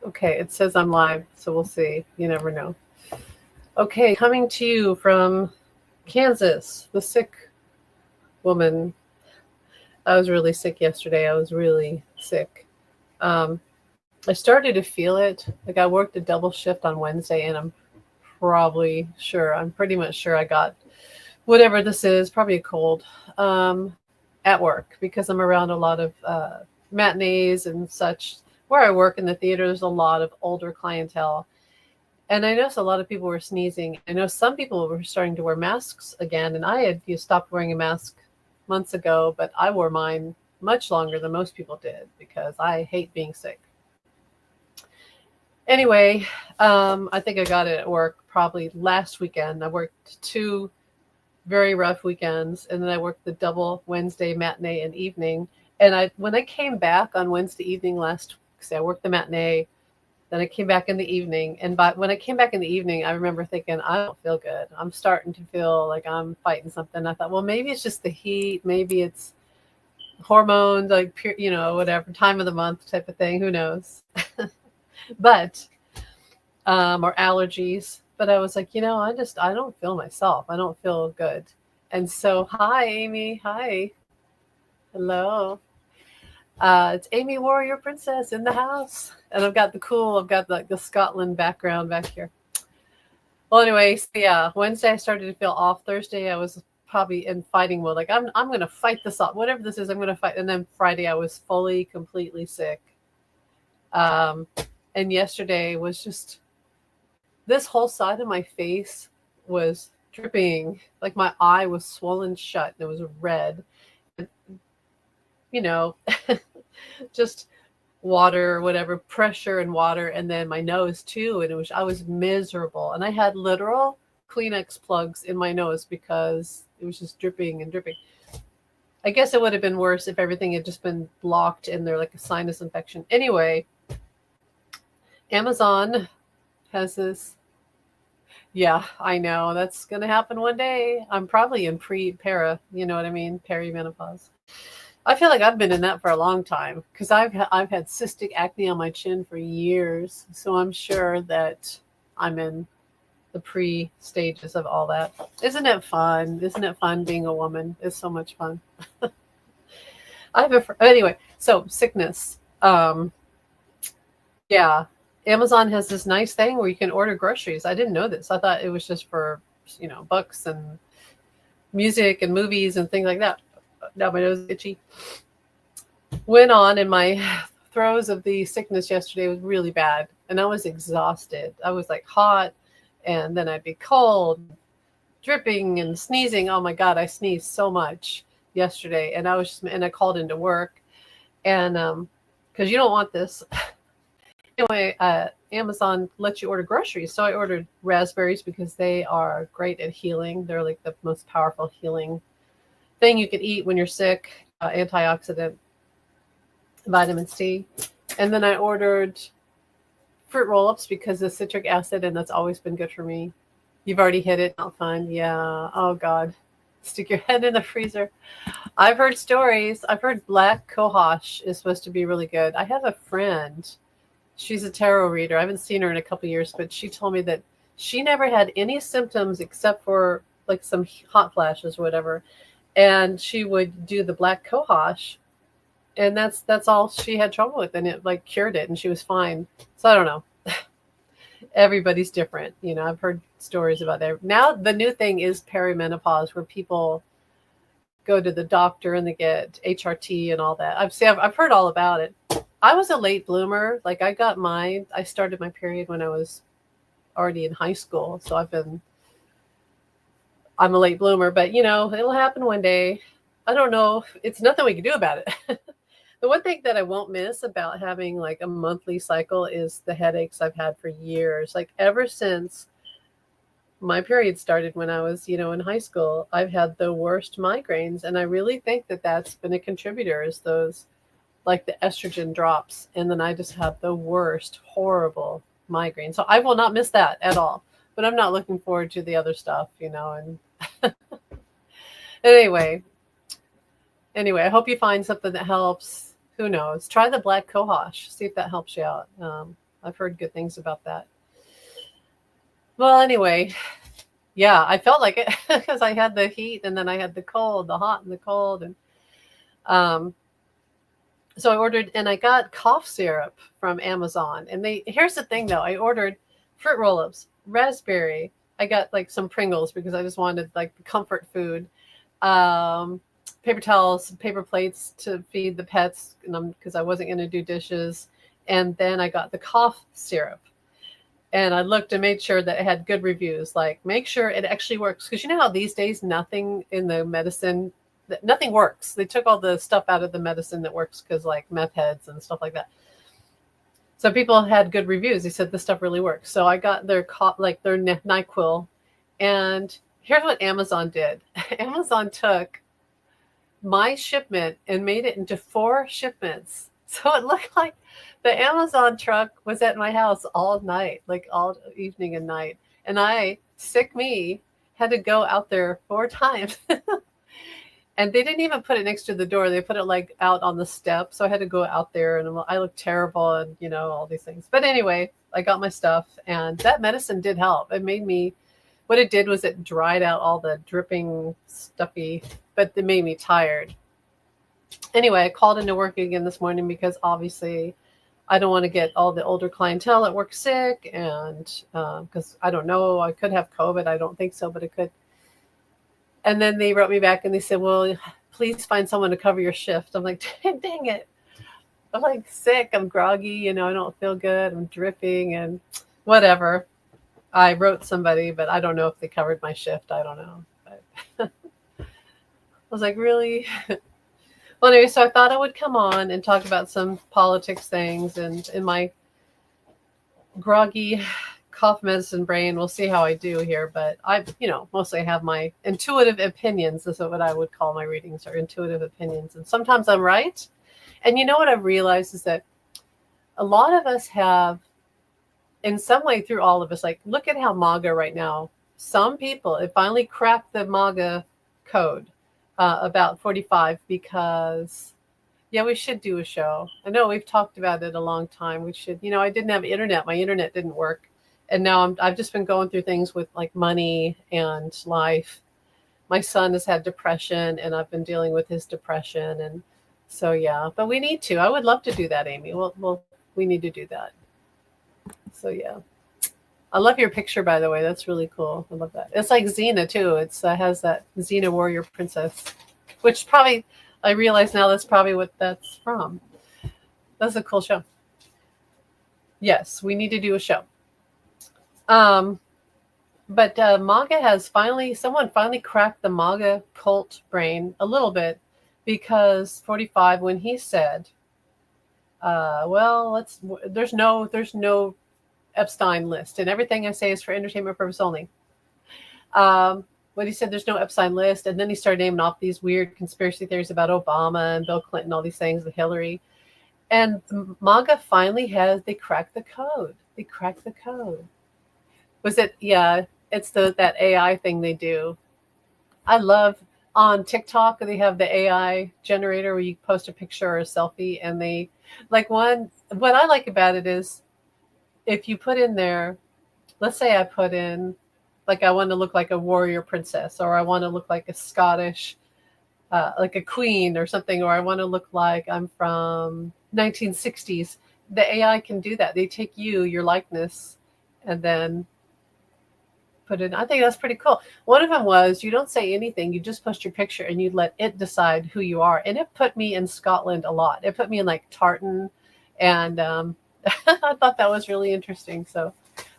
Okay, it says I'm live, so we'll see. You never know. Okay, coming to you from Kansas, the sick woman. I was really sick yesterday. I was really sick. Um, I started to feel it. Like I worked a double shift on Wednesday, and I'm pretty much sure I got whatever this is, probably a cold, at work because I'm around a lot of matinees and such. Where I work in the theater, there's a lot of older clientele. And I noticed a lot of people were sneezing. I know some people were starting to wear masks again, and I had stopped wearing a mask months ago, but I wore mine much longer than most people did because I hate being sick. Anyway, I think I got it at work probably last weekend. I worked two very rough weekends, and then I worked the double Wednesday matinee and evening. And when I came back on Wednesday evening I worked the matinee, then I came back in the evening. And when I came back in the evening, I remember thinking, I don't feel good. I'm starting to feel like I'm fighting something. I thought, well, maybe it's just the heat. Maybe it's hormones, like, whatever, time of the month type of thing. Who knows? But, or allergies. But I was like, I don't feel myself. I don't feel good. And so, hi, Amy. Hi. Hello. It's Amy Warrior Princess in the house. And I've got like the Scotland background back here. Well, anyway, so yeah, Wednesday I started to feel off. Thursday I was probably in fighting mode. Like I'm going to fight this off. Whatever this is, I'm going to fight. And then Friday I was fully, completely sick. And yesterday was just, this whole side of my face was dripping. Like my eye was swollen shut and it was red. And, just water or whatever, pressure and water, and then my nose too. And I was miserable. And I had literal Kleenex plugs in my nose because it was just dripping and dripping. I guess it would have been worse if everything had just been blocked in there like a sinus infection. Anyway, Amazon has this. Yeah, I know. That's going to happen one day. I'm probably in you know what I mean? Perimenopause. I feel like I've been in that for a long time because I've had cystic acne on my chin for years. So I'm sure that I'm in the pre stages of all that. Isn't it fun? Isn't it fun being a woman? It's so much fun. Anyway, so sickness. Yeah, Amazon has this nice thing where you can order groceries. I didn't know this. I thought it was just for, books and music and movies and things like that. Now my nose is itchy. Went on in my throes of the sickness yesterday was really bad. And I was exhausted. I was like hot and then I'd be cold, dripping and sneezing. Oh my God, I sneezed so much yesterday. And I called into work and, cause you don't want this. Anyway, Amazon lets you order groceries. So I ordered raspberries because they are great at healing. They're like the most powerful healing thing you can eat when you're sick, antioxidant, vitamin C. And then I ordered fruit roll-ups because of citric acid, and that's always been good for me. You've already hit it, not fun. Yeah. Oh God. Stick your head in the freezer. I've heard stories. I've heard black cohosh is supposed to be really good. I have a friend. She's a tarot reader. I haven't seen her in a couple of years, but she told me that she never had any symptoms except for like some hot flashes or whatever. And she would do the black cohosh, and that's all she had trouble with, and it like cured it, and she was fine. So I don't know. Everybody's different, I've heard stories about that. Now the new thing is perimenopause, where people go to the doctor and they get HRT and all that. I've heard all about it. I was a late bloomer. Like I started my period when I was already in high school, so I'm a late bloomer, but it'll happen one day. I don't know. It's nothing we can do about it. The one thing that I won't miss about having like a monthly cycle is the headaches I've had for years. Like ever since my period started when I was, in high school, I've had the worst migraines. And I really think that that's been a contributor, is those, like the estrogen drops. And then I just have the worst, horrible migraine. So I will not miss that at all. But I'm not looking forward to the other stuff, and anyway, I hope you find something that helps. Who knows? Try the black cohosh. See if that helps you out. I've heard good things about that. Well, anyway, yeah, I felt like it because I had the heat and then I had the cold, the hot and the cold. And um, so I ordered and I got cough syrup from Amazon. And here's the thing though, I ordered fruit roll-ups, raspberry. I got like some Pringles because I just wanted like comfort food. Um, Paper towels, paper plates to feed the pets because I wasn't going to do dishes. And then I got the cough syrup. And I looked and made sure that it had good reviews. Like, make sure it actually works. Because you know how these days nothing in the medicine, nothing works. They took all the stuff out of the medicine that works because like meth heads and stuff like that. So people had good reviews. They said this stuff really works. So I got their their NyQuil. And here's what Amazon did. Amazon took my shipment and made it into 4 shipments. So it looked like the Amazon truck was at my house all night, like all evening and night. And I, sick me, had to go out there 4 times. And they didn't even put it next to the door. They put it like out on the step. So I had to go out there and I looked terrible and, you know, all these things. But anyway, I got my stuff and that medicine did help. It made me, what it did was it dried out all the dripping, stuffy, but it made me tired. Anyway, I called into work again this morning because obviously I don't want to get all the older clientele at work sick. And because I don't know, I could have COVID. I don't think so, but it could. And then they wrote me back and they said, well, please find someone to cover your shift. I'm like, dang it. I'm like sick. I'm groggy. You know, I don't feel good. I'm dripping and whatever. I wrote somebody, but I don't know if they covered my shift. I don't know. But I was like, really? Well, anyway, so I thought I would come on and talk about some politics things. And in my groggy cough medicine brain, we'll see how I do here. But I, you know, mostly have my intuitive opinions. This is what I would call my readings, are intuitive opinions. And sometimes I'm right. And you know what I've realized is that a lot of us have, in some way through all of us, like look at how MAGA right now, some people, it finally cracked the MAGA code about 45 because, yeah, we should do a show. I know we've talked about it a long time. We should, you know, I didn't have internet. My internet didn't work. And now I've just been going through things with like money and life. My son has had depression and I've been dealing with his depression. And so, yeah, but we need to. I would love to do that, Amy. We need to do that. So, yeah. I love your picture, by the way. That's really cool. I love that. It's like Xena, too. It's has that Xena Warrior Princess, which probably, I realize now that's probably what that's from. That's a cool show. Yes, we need to do a show. But MAGA has someone finally cracked the MAGA cult brain a little bit because 45, when he said, well, there's no Epstein list and everything I say is for entertainment purpose only. When he said there's no Epstein list, and then he started naming off these weird conspiracy theories about Obama and Bill Clinton, all these things, with Hillary. And MAGA finally they cracked the code. They cracked the code. Was it? Yeah, it's that AI thing they do. I love on TikTok, they have the AI generator where you post a picture or a selfie and they like what I like about it is if you put in there, let's say I put in like I want to look like a warrior princess or I want to look like a Scottish like a queen or something, or I want to look like I'm from 1960s. The AI can do that. They take your likeness and then put it. I think that's pretty cool. One of them was you don't say anything, you just post your picture and you let it decide who you are. And it put me in Scotland a lot. It put me in like Tartan, and I thought that was really interesting. So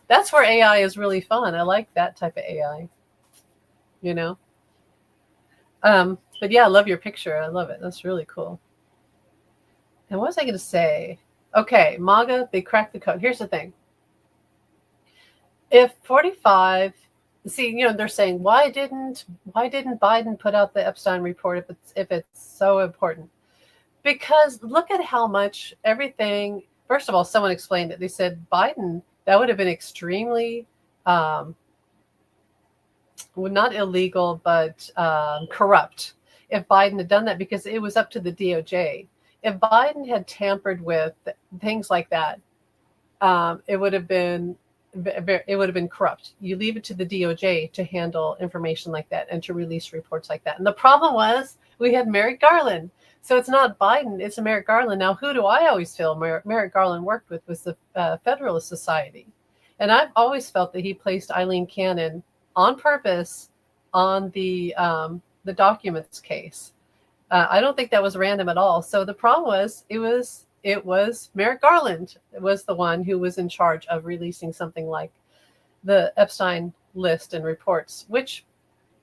that's where AI is really fun. I like that type of AI, you know. But yeah, I love your picture. I love it. That's really cool. And what was I going to say? Okay, MAGA, they cracked the code. Here's the thing. If 45, see, you know, they're saying why didn't Biden put out the Epstein report if it's so important? Because look at how much everything. First of all, someone explained it. They said Biden, that would have been extremely, well, not illegal, but corrupt if Biden had done that, because it was up to the DOJ. If Biden had tampered with things like that, it would have been corrupt. You leave it to the DOJ to handle information like that and to release reports like that. And the problem was we had Merrick Garland. So it's not Biden, it's Merrick Garland. Now, who do I always feel Merrick Garland worked with was the Federalist Society. And I've always felt that he placed Eileen Cannon on purpose on the documents case. I don't think that was random at all. So the problem was it was Merrick Garland was the one who was in charge of releasing something like the Epstein list and reports, which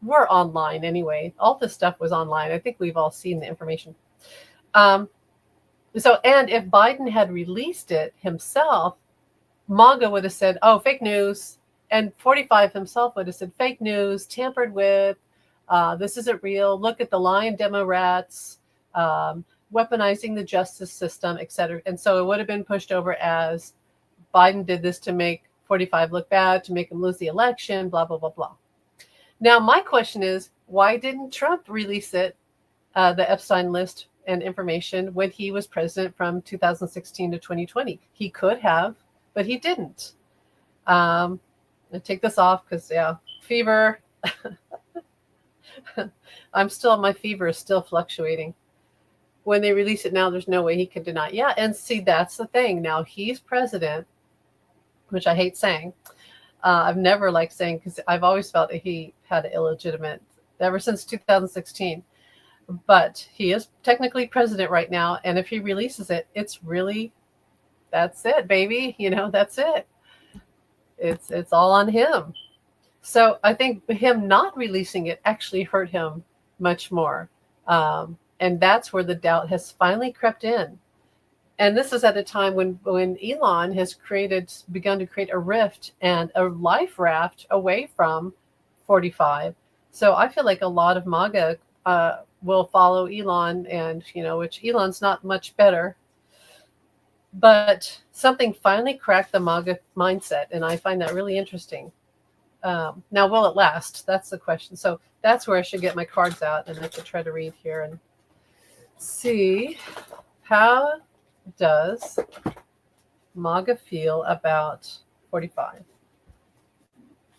were online anyway. All this stuff was online. I think we've all seen the information. And if Biden had released it himself, MAGA would have said, oh, fake news. And 45 himself would have said, fake news, tampered with, this isn't real. Look at the lying demo rats, weaponizing the justice system, et cetera. And so it would have been pushed over as Biden did this to make 45 look bad, to make him lose the election, blah, blah, blah, blah. Now, my question is, why didn't Trump release it, the Epstein list and information, when he was president from 2016 to 2020? He could have, but he didn't. I'll take this off because, fever. My fever is still fluctuating. When they release it now, there's no way he could deny it. Yeah, and see, that's the thing. Now he's president, which I hate saying. I've never liked saying, because I've always felt that he had an illegitimate, ever since 2016. But he is technically president right now, and if he releases it, it's really, that's it, baby. That's it. It's all on him. So I think him not releasing it actually hurt him much more. And that's where the doubt has finally crept in. And this is at a time when Elon has begun to create a rift and a life raft away from 45. So I feel like a lot of MAGA will follow Elon, and which Elon's not much better. But something finally cracked the MAGA mindset, and I find that really interesting. Now, will it last? That's the question. So that's where I should get my cards out, and I could try to read here and see, how does MAGA feel about 45?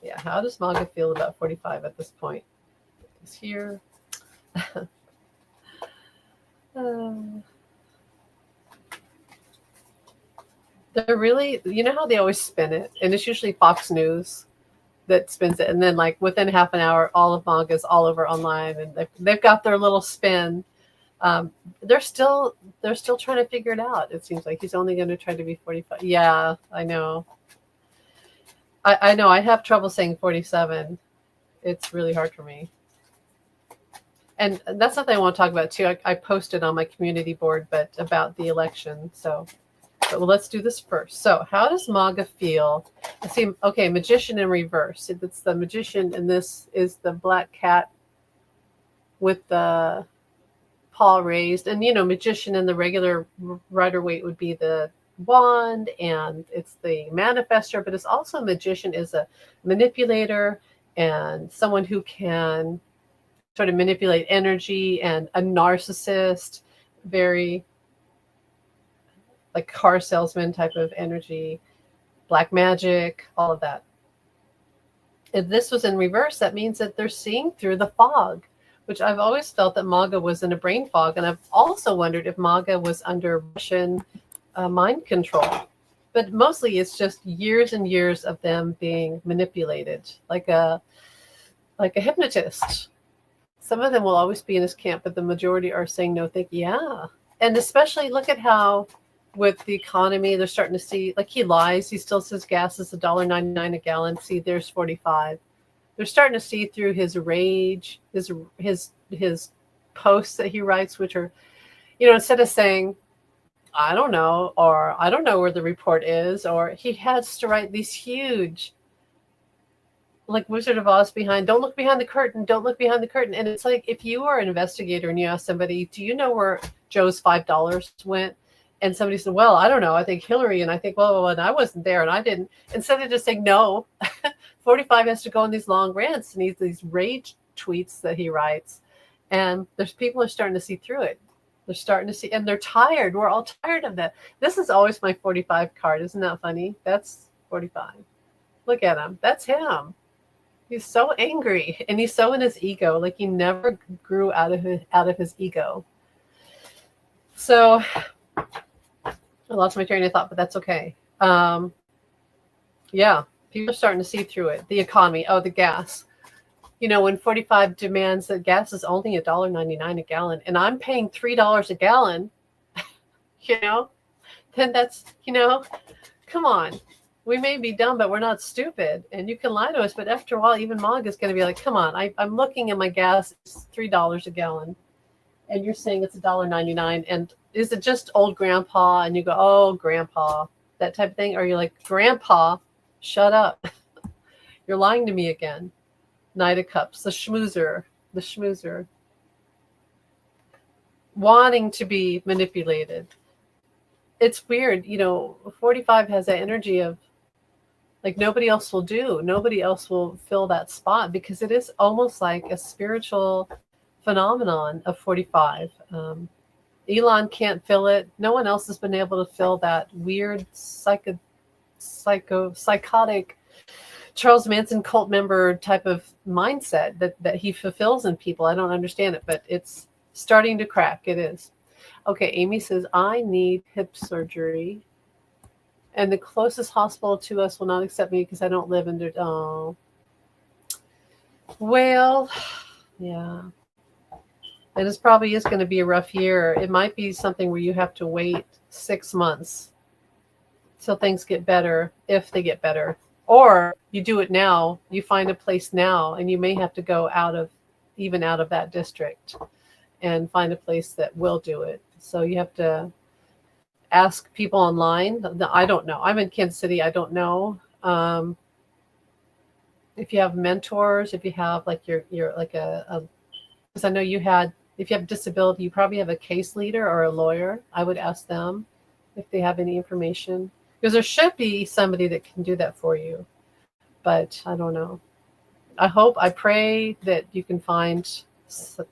Yeah, how does MAGA feel about 45 at this point? It's here. They're really, how they always spin it, and it's usually Fox News that spins it, and then like within half an hour, all of MAGA's all over online, and they've got their little spin. They're still trying to figure it out. It seems like he's only going to try to be 45. Yeah, I know. I know. I have trouble saying 47. It's really hard for me. And that's something I want to talk about too. I posted on my community board, but about the election. But let's do this first. So how does MAGA feel? I see, okay, magician in reverse. It's the magician, and this is the black cat with the paw raised. And, magician in the regular Rider-Waite would be the wand, and it's the manifestor, but it's also magician is a manipulator and someone who can sort of manipulate energy, and a narcissist, very like car salesman type of energy, black magic, all of that. If this was in reverse, that means that they're seeing through the fog, which I've always felt that MAGA was in a brain fog. And I've also wondered if MAGA was under Russian mind control. But mostly it's just years and years of them being manipulated, like a hypnotist. Some of them will always be in this camp, but the majority are saying no, thank you. Yeah. And especially look at how with the economy, they're starting to see, like, he lies. He still says gas is $1.99 a gallon. See, there's 45. They're starting to see through his rage, his posts that he writes, which are, instead of saying, I don't know, or I don't know where the report is, or he has to write these huge, like Wizard of Oz don't look behind the curtain, don't look behind the curtain. And it's like, if you are an investigator and you ask somebody, do you know where Joe's $5 went? And somebody said, well, I don't know. I think Hillary. And I think, well, and I wasn't there and I didn't. Instead of just saying no, 45 has to go on these long rants and these rage tweets that he writes. And there's people are starting to see through it. They're starting to see, and they're tired. We're all tired of that. This is always my 45 card. Isn't that funny? That's 45. Look at him. That's him. He's so angry, and he's so in his ego. Like he never grew out of his ego. So I lost my train of thought, but that's okay. Yeah, people are starting to see through it. The economy. Oh, the gas. You know, when 45 demands that gas is only $1.99 a gallon, and I'm paying $3 a gallon, you know, then that's, you know, come on. We may be dumb, but we're not stupid. And you can lie to us, but after a while, even MAGA is going to be like, come on, I'm looking at my gas, it's $3 a gallon. And you're saying it's $1.99. And is it just old grandpa? And you go, oh, grandpa, that type of thing. Or you're like, grandpa, shut up. You're lying to me again. Knight of Cups, the schmoozer. Wanting to be manipulated. It's weird, you know, 45 has that energy of like nobody else will do. Nobody else will fill that spot because it is almost like a spiritual phenomenon of 45. Elon can't fill it. No one else has been able to fill that weird psychotic Charles Manson cult member type of mindset that he fulfills in people. I don't understand it, but it's starting to crack. It is. Okay, Amy says, I need hip surgery. And the closest hospital to us will not accept me because I don't live in their... Oh. Well, yeah. And this probably is going to be a rough year. It might be something where you have to wait 6 months till things get better, if they get better. Or you do it now, you find a place now, and you may have to go out of that district and find a place that will do it. So you have to ask people online. I don't know. I'm in Kansas City. I don't know. If you have mentors, if you have like you're like because I know if you have disability, you probably have a case leader or a lawyer. I would ask them if they have any information. Because there should be somebody that can do that for you. But I don't know. I pray that you can find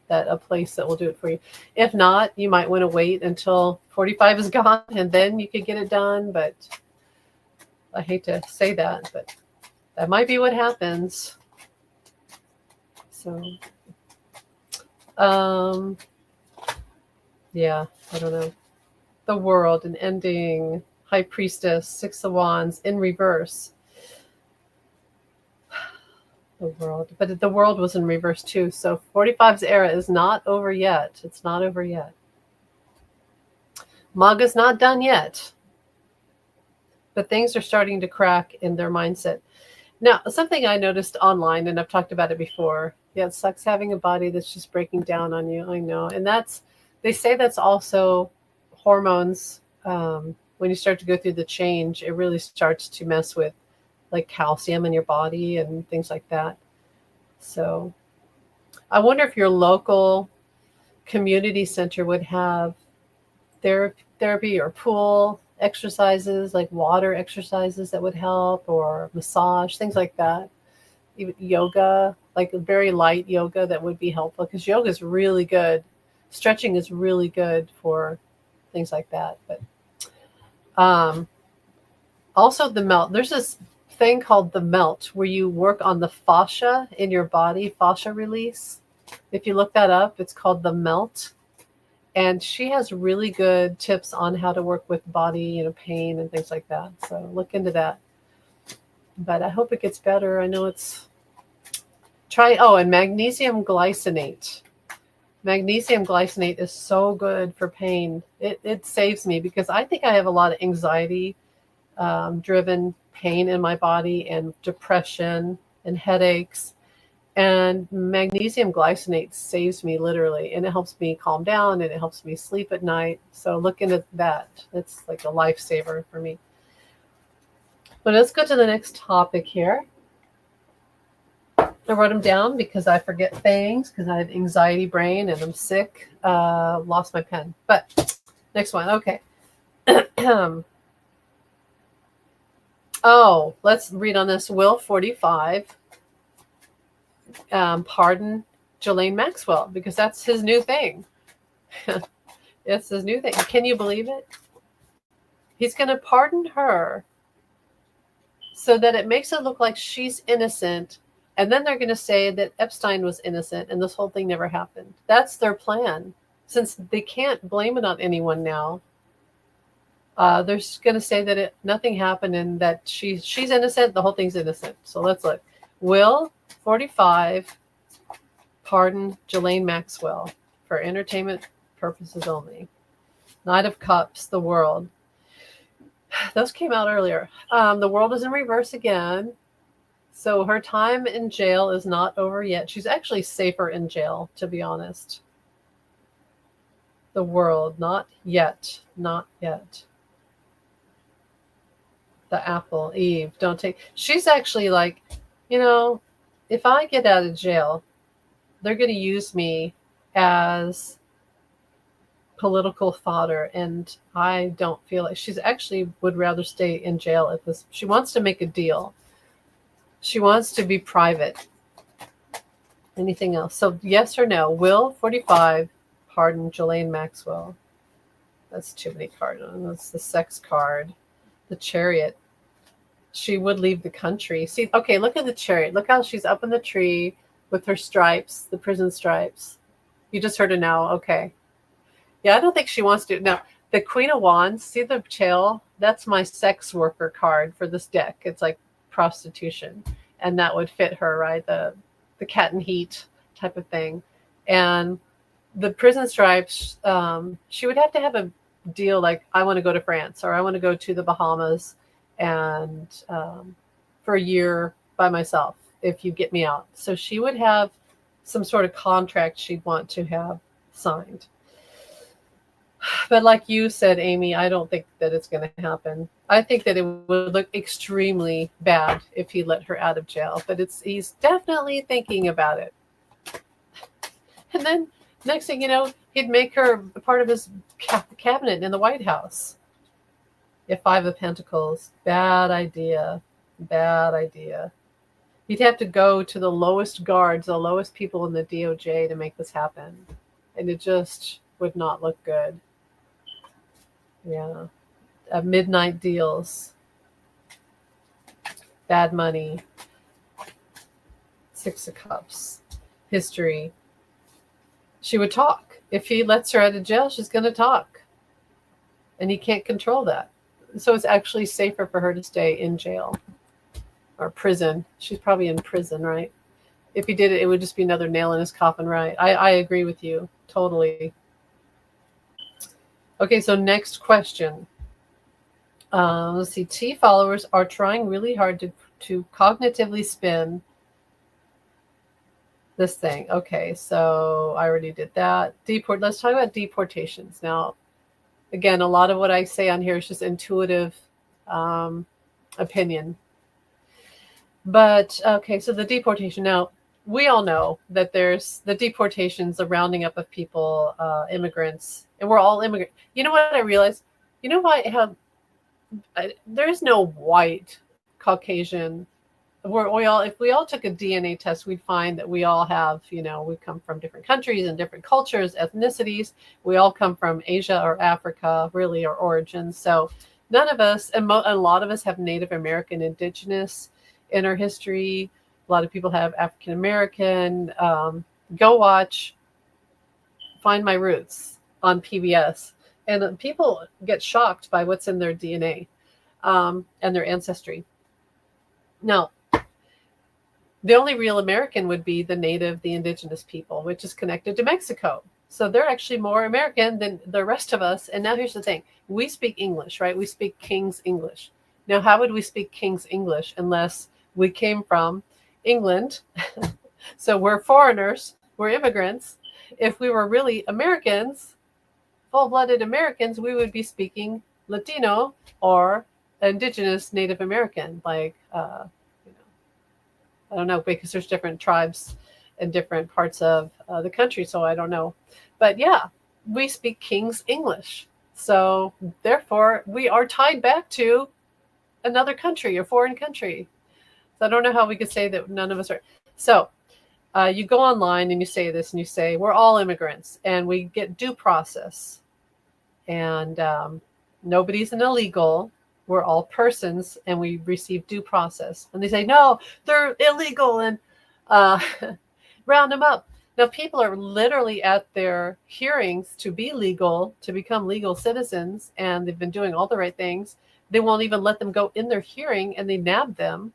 a place that will do it for you. If not, you might want to wait until 45 is gone and then you could get it done. But I hate to say that, but that might be what happens. So, yeah, I don't know. The world, an ending. High Priestess, Six of Wands in reverse. The world. But the world was in reverse too. So 45's era is not over yet. It's not over yet. MAGA's not done yet. But things are starting to crack in their mindset. Now, something I noticed online, and I've talked about it before. Yeah, it sucks having a body that's just breaking down on you. I know. And they say that's also hormones. When you start to go through the change, it really starts to mess with like calcium in your body and things like that. So I wonder if your local community center would have therapy or pool exercises, like water exercises that would help, or massage, things like that. Even yoga, like a very light yoga that would be helpful, because yoga is really good. Stretching is really good for things like that. But also the melt. There's this thing called the melt where you work on the fascia in your body, fascia release. If you look that up, it's called the melt. And she has really good tips on how to work with body, pain and things like that. So look into that. But I hope it gets better. I know and magnesium glycinate. Magnesium glycinate is so good for pain. It saves me, because I think I have a lot of anxiety driven pain in my body, and depression and headaches. And magnesium glycinate saves me literally, and it helps me calm down, and it helps me sleep at night. So look into that. It's like a lifesaver for me. But let's go to the next topic here. I wrote them down because I forget things, because I have anxiety brain and I'm sick. Lost my pen. But next one. Okay. Let's read on this. Will 45 pardon Ghislaine Maxwell, because that's his new thing. It's this new thing. Can you believe it? He's going to pardon her so that it makes it look like she's innocent. And then they're going to say that Epstein was innocent and this whole thing never happened. That's their plan. Since they can't blame it on anyone now, they're going to say that nothing happened and that she's innocent. The whole thing's innocent. So let's look. Will 45 pardon Ghislaine Maxwell for entertainment purposes only? Knight of Cups, The World. Those came out earlier. The World is in reverse again. So her time in jail is not over yet. She's actually safer in jail, to be honest. The World, not yet. Not yet. The Apple, Eve, don't take. She's actually like, if I get out of jail, they're going to use me as political fodder, and I don't feel like she's actually would rather stay in jail at this. She wants to make a deal. She wants to be private. Anything else? So yes or no? Will 45 pardon Ghislaine Maxwell? That's too many cards. That's the sex card. The Chariot. She would leave the country. See, okay, look at the Chariot. Look how she's up in the tree with her stripes, the prison stripes. You just heard it now. Okay. Yeah, I don't think she wants to. Now, the Queen of Wands, see the tail? That's my sex worker card for this deck. It's like prostitution. And that would fit her, right? The cat and heat type of thing. And the prison stripes, she would have to have a deal like, I want to go to France or I want to go to the Bahamas and for a year by myself if you get me out. So she would have some sort of contract she'd want to have signed. But like you said, Amy, I don't think that it's going to happen. I think that it would look extremely bad if he let her out of jail. But he's definitely thinking about it. And then next thing you know, he'd make her part of his cabinet in the White House. Yeah, 5 of Pentacles. Bad idea. Bad idea. He'd have to go to the lowest guards, the lowest people in the DOJ to make this happen. And it just would not look good. Yeah. Midnight deals. Bad money. 6 of Cups. History. She would talk. If he lets her out of jail, she's going to talk. And he can't control that. So it's actually safer for her to stay in jail or prison. She's probably in prison, right? If he did it, it would just be another nail in his coffin, right? I agree with you. Totally. Okay, so next question. Let's see. T followers are trying really hard to cognitively spin this thing. Okay, so I already did that. Let's talk about deportations. Now, again, a lot of what I say on here is just intuitive opinion. But, okay, so the deportation. Now, we all know that there's the deportations, the rounding up of people, immigrants, and we're all immigrants. You know what I realized? You know why there is no white Caucasian. If we all took a DNA test, we'd find that we all have, we come from different countries and different cultures, ethnicities. We all come from Asia or Africa, really, our origins. So none of us, and a lot of us have Native American, indigenous in our history. A lot of people have African American. Go watch Find My Roots on PBS. And people get shocked by what's in their DNA and their ancestry. Now, the only real American would be the native, the indigenous people, which is connected to Mexico. So they're actually more American than the rest of us. And now here's the thing. We speak English, right? We speak King's English. Now, how would we speak King's English unless we came from England? So we're foreigners. We're immigrants. If we were really Americans, full-blooded Americans, we would be speaking Latino or indigenous Native American, like, I don't know, because there's different tribes in different parts of the country, so I don't know. But yeah, we speak King's English. So therefore, we are tied back to another country, a foreign country. So I don't know how we could say that none of us are. So you go online and you say this and you say, we're all immigrants and we get due process. and nobody's an illegal. We're all persons, and we receive due process. And they say, no, they're illegal, and round them up. Now, people are literally at their hearings to be legal, to become legal citizens, and they've been doing all the right things. They won't even let them go in their hearing, and they nab them.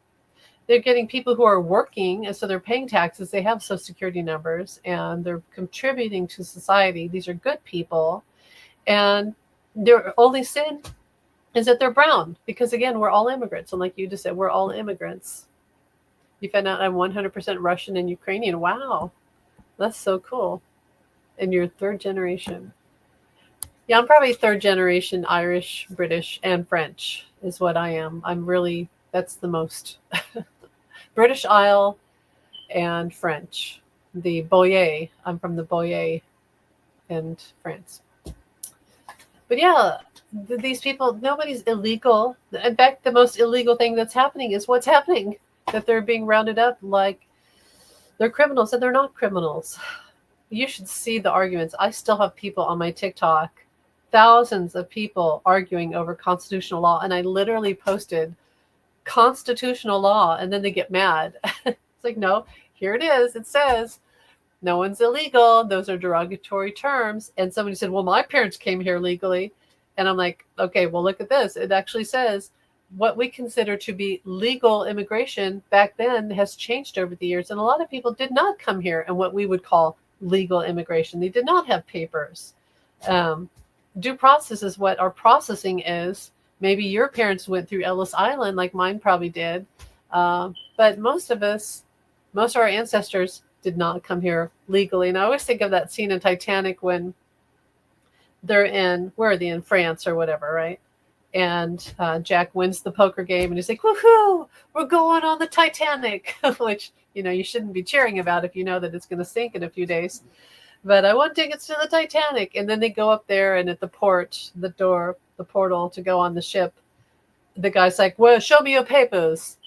They're getting people who are working, and so they're paying taxes. They have Social Security numbers, and they're contributing to society. These are good people, and their only sin is that they're brown, because again, we're all immigrants. And like you just said, we're all immigrants. You found out I'm 100% Russian and Ukrainian. Wow, that's so cool. And you're third generation. Yeah, I'm probably third generation Irish, British, and French is what I am. I'm really, that's the most. British Isle and French. The Boyer. I'm from the Boyer in France. But yeah, these people, nobody's illegal. In fact, the most illegal thing that's happening is what's happening, that they're being rounded up like they're criminals, and they're not criminals. You should see the arguments. I still have people on my TikTok, thousands of people arguing over constitutional law, and I literally posted constitutional law, and then they get mad. It's like, no, here it is. It says no one's illegal. Those are derogatory terms. And somebody said, well, my parents came here legally. And I'm like, okay, well, look at this. It actually says what we consider to be legal immigration back then has changed over the years. And a lot of people did not come here in what we would call legal immigration. They did not have papers. Due process is what our processing is. Maybe your parents went through Ellis Island like mine probably did. But most of our ancestors did not come here legally. And I always think of that scene in Titanic when they're in, where are they, in France or whatever, right? And Jack wins the poker game and he's like, woohoo, we're going on the Titanic, which, you shouldn't be cheering about if you know that it's going to sink in a few days. But I want tickets to the Titanic. And then they go up there, and at the port, the portal to go on the ship, the guy's like, well, show me your papers.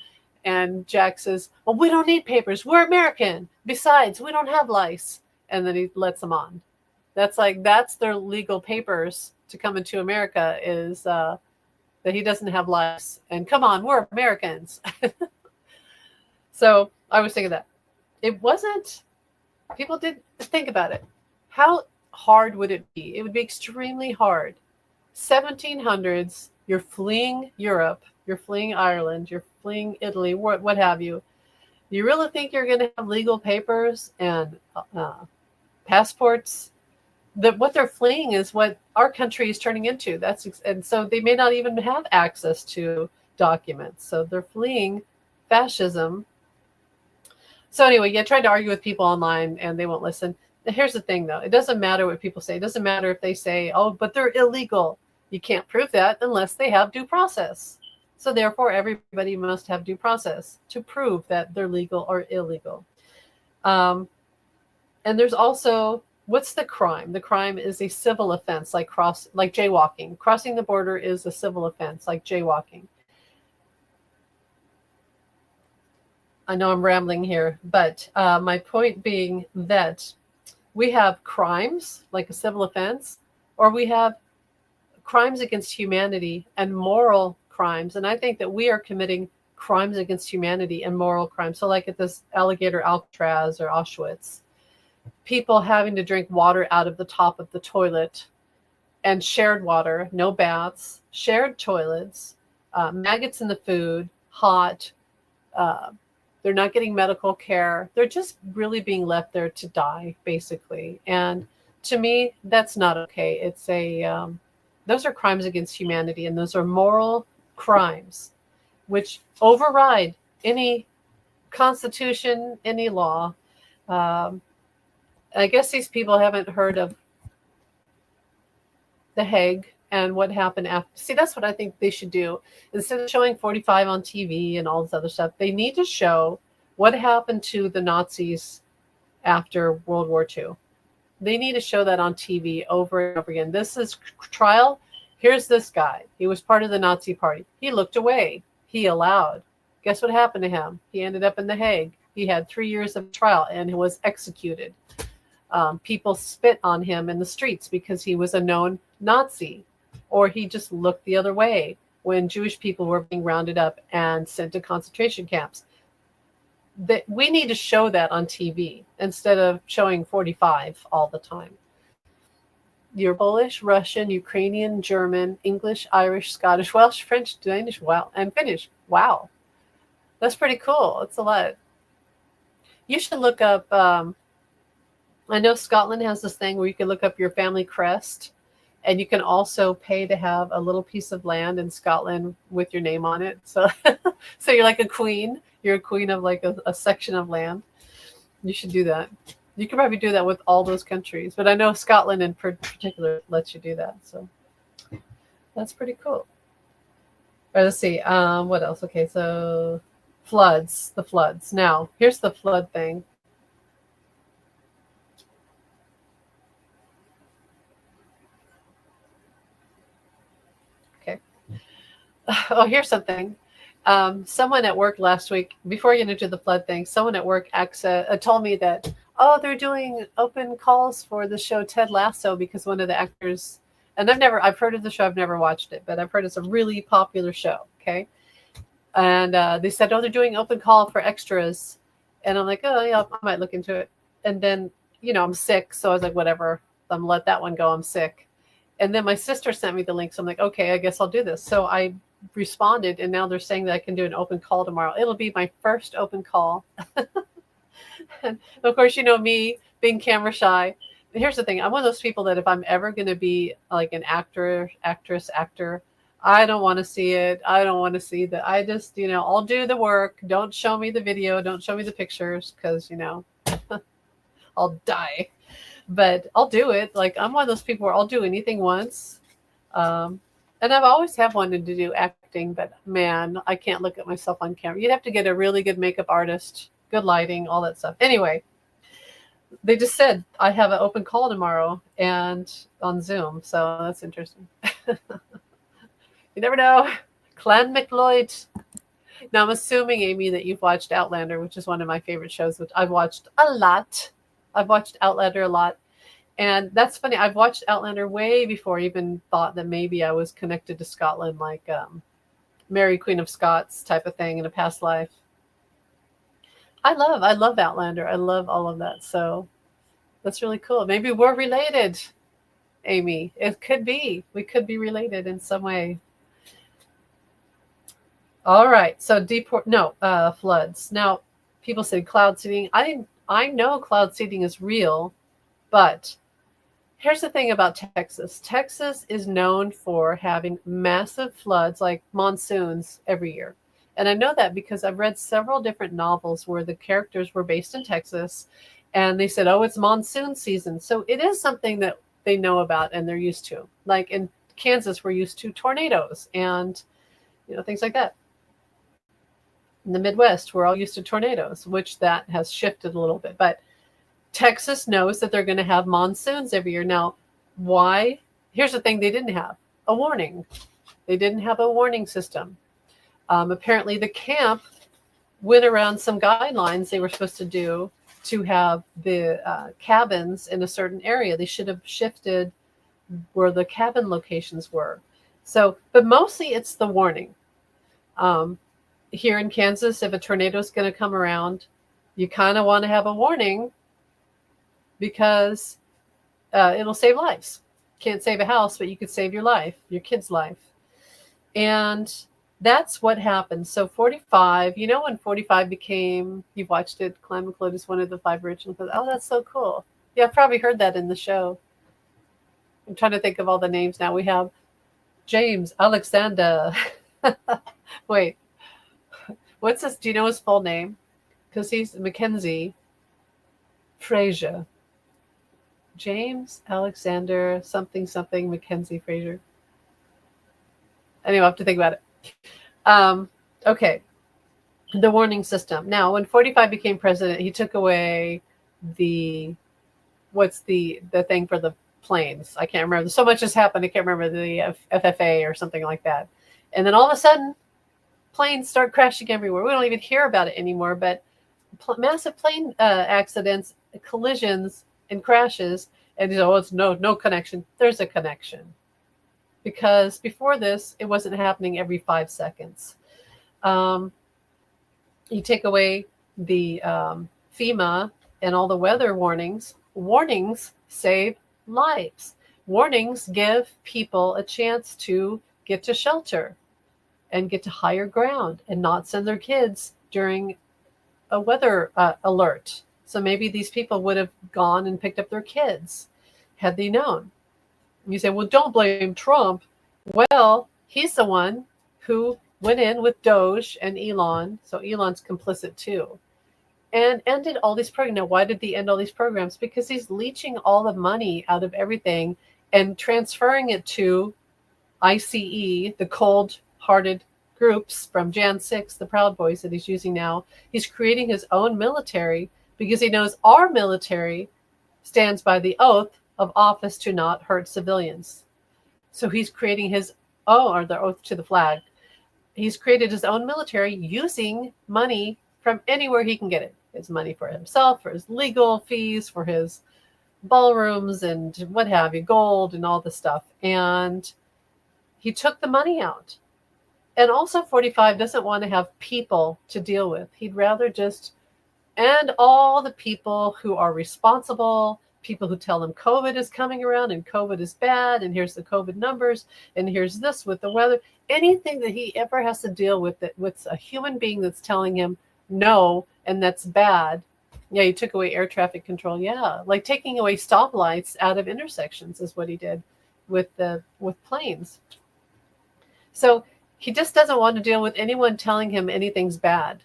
And Jack says, well, we don't need papers. We're American. Besides, we don't have lice. And then he lets them on. That's their legal papers to come into America, is that he doesn't have lice. And come on, we're Americans. So I was thinking that. It wasn't, people did think about it. How hard would it be? It would be extremely hard. 1700s, you're fleeing Europe, you're fleeing Ireland, you're fleeing Italy, what have you. You really think you're going to have legal papers and passports? What they're fleeing is what our country is turning into. And so they may not even have access to documents. So they're fleeing fascism. So anyway, yeah, tried to argue with people online and they won't listen. Here's the thing, though. It doesn't matter what people say. It doesn't matter if they say, oh, but they're illegal. You can't prove that unless they have due process. So therefore, everybody must have due process to prove that they're legal or illegal. And there's also, what's the crime? The crime is a civil offense, like jaywalking. Crossing the border is a civil offense, like jaywalking. I know I'm rambling here, but my point being that we have crimes, like a civil offense, or we have crimes against humanity and moral crimes. And I think that we are committing crimes against humanity and moral crimes. So like at this alligator Alcatraz or Auschwitz, people having to drink water out of the top of the toilet, and shared water, no baths, shared toilets, maggots in the food, hot. They're not getting medical care. They're just really being left there to die, basically. And to me, that's not okay. It's those are crimes against humanity, and those are moral crimes, which override any constitution, any law. I guess these people haven't heard of The Hague and what happened after. See, that's what I think they should do. Instead of showing 45 on TV and all this other stuff, they need to show what happened to the Nazis after World War II. They need to show that on TV over and over again. This is trial. Here's this guy. He was part of the Nazi party. He looked away. He allowed. Guess what happened to him? He ended up in The Hague. He had 3 years of trial and was executed. People spit on him in the streets because he was a known Nazi, or he just looked the other way when Jewish people were being rounded up and sent to concentration camps. That we need to show that on TV instead of showing 45 all the time. You're Polish, Russian, Ukrainian, German, English, Irish, Scottish, Welsh, French, Danish, wow, and Finnish. Wow. That's pretty cool. It's a lot. You should look up, I know Scotland has this thing where you can look up your family crest, and you can also pay to have a little piece of land in Scotland with your name on it. So, so you're like a queen. You're a queen of like a section of land. You should do that. You could probably do that with all those countries, but I know Scotland in particular lets you do that. So that's pretty cool. All right, let's see. What else? Okay, so floods, the floods. Now, here's the flood thing. Okay. Oh, here's something. Someone at work last week, before I get into the flood thing, someone at work told me that, oh, they're doing open calls for the show Ted Lasso because one of the actors, and I've heard of the show, I've never watched it, but I've heard it's a really popular show. Okay. And they said, oh, they're doing open call for extras. And I'm like, oh, yeah, I might look into it. And then, I'm sick. So I was like, whatever, I'm let that one go. I'm sick. And then my sister sent me the link. So I'm like, okay, I guess I'll do this. So I responded, and now they're saying that I can do an open call tomorrow. It'll be my first open call. And of course, me being camera shy. Here's the thing. I'm one of those people that if I'm ever going to be like an actor, I don't want to see it. I don't want to see that. I just, I'll do the work. Don't show me the video. Don't show me the pictures because, I'll die. But I'll do it. Like I'm one of those people where I'll do anything once. And I've always have wanted to do acting, but man, I can't look at myself on camera. You'd have to get a really good makeup artist, good lighting, all that stuff. Anyway, they just said I have an open call tomorrow and on Zoom. So that's interesting. You never know. Clan McLeod. Now I'm assuming, Amy, that you've watched Outlander, which is one of my favorite shows, which I've watched a lot. I've watched Outlander a lot. And that's funny. I've watched Outlander way before I even thought that maybe I was connected to Scotland, like Mary Queen of Scots type of thing in a past life. I love Outlander. I love all of that. So that's really cool. Maybe we're related, Amy. It could be. We could be related in some way. All right. So floods. Now, people say cloud seeding. I know cloud seeding is real, but here's the thing about Texas. Texas is known for having massive floods, like monsoons, every year. And I know that because I've read several different novels where the characters were based in Texas, and they said, oh, it's monsoon season. So it is something that they know about and they're used to. Like in Kansas, we're used to tornadoes and things like that. In the Midwest, we're all used to tornadoes, which that has shifted a little bit. But Texas knows that they're going to have monsoons every year. Now, why? Here's the thing they didn't have a warning. They didn't have a warning system. Apparently, the camp went around some guidelines they were supposed to do to have the cabins in a certain area. They should have shifted where the cabin locations were. So, but mostly it's the warning. Here in Kansas, if a tornado is going to come around, you kind of want to have a warning because it'll save lives. Can't save a house, but you could save your life, your kid's life. And that's what happened. So 45, when 45 became, you've watched it, Clan McLeod is one of the 5 original. Oh, that's so cool. Yeah, I've probably heard that in the show. I'm trying to think of all the names now. We have James Alexander. Wait. What's this? Do you know his full name? Because he's Mackenzie Fraser. James Alexander something Mackenzie Fraser. Anyway, I have to think about it. Okay. The warning system. Now, when 45 became president, he took away the thing for the planes. I can't remember. So much has happened. I can't remember the FFA or something like that. And then all of a sudden, planes start crashing everywhere. We don't even hear about it anymore, but massive plane accidents, collisions and crashes. And he's, oh, it's no connection. There's a connection. Because before this, it wasn't happening every 5 seconds. You take away the FEMA and all the weather warnings. Warnings save lives. Warnings give people a chance to get to shelter and get to higher ground and not send their kids during a weather alert. So maybe these people would have gone and picked up their kids had they known. You say, well, don't blame Trump. Well, he's the one who went in with Doge and Elon. So Elon's complicit too. And ended all these programs. Now, why did he end all these programs? Because he's leeching all the money out of everything and transferring it to ICE, the cold-hearted groups from Jan 6, the Proud Boys that he's using now. He's creating his own military because he knows our military stands by the oath of office to not hurt civilians. So he's creating his own, or the oath to the flag. He's created his own military using money from anywhere he can get it. His money for himself, for his legal fees, for his ballrooms and what have you, gold and all the stuff. And he took the money out. And also 45 doesn't want to have people to deal with. He'd rather just end all the people who are responsible, people who tell him COVID is coming around and COVID is bad, and here's the COVID numbers, and here's this with the weather. Anything that he ever has to deal with that with a human being that's telling him no, and that's bad. Yeah, he took away air traffic control. Yeah, like taking away stoplights out of intersections is what he did with planes. So he just doesn't want to deal with anyone telling him anything's bad.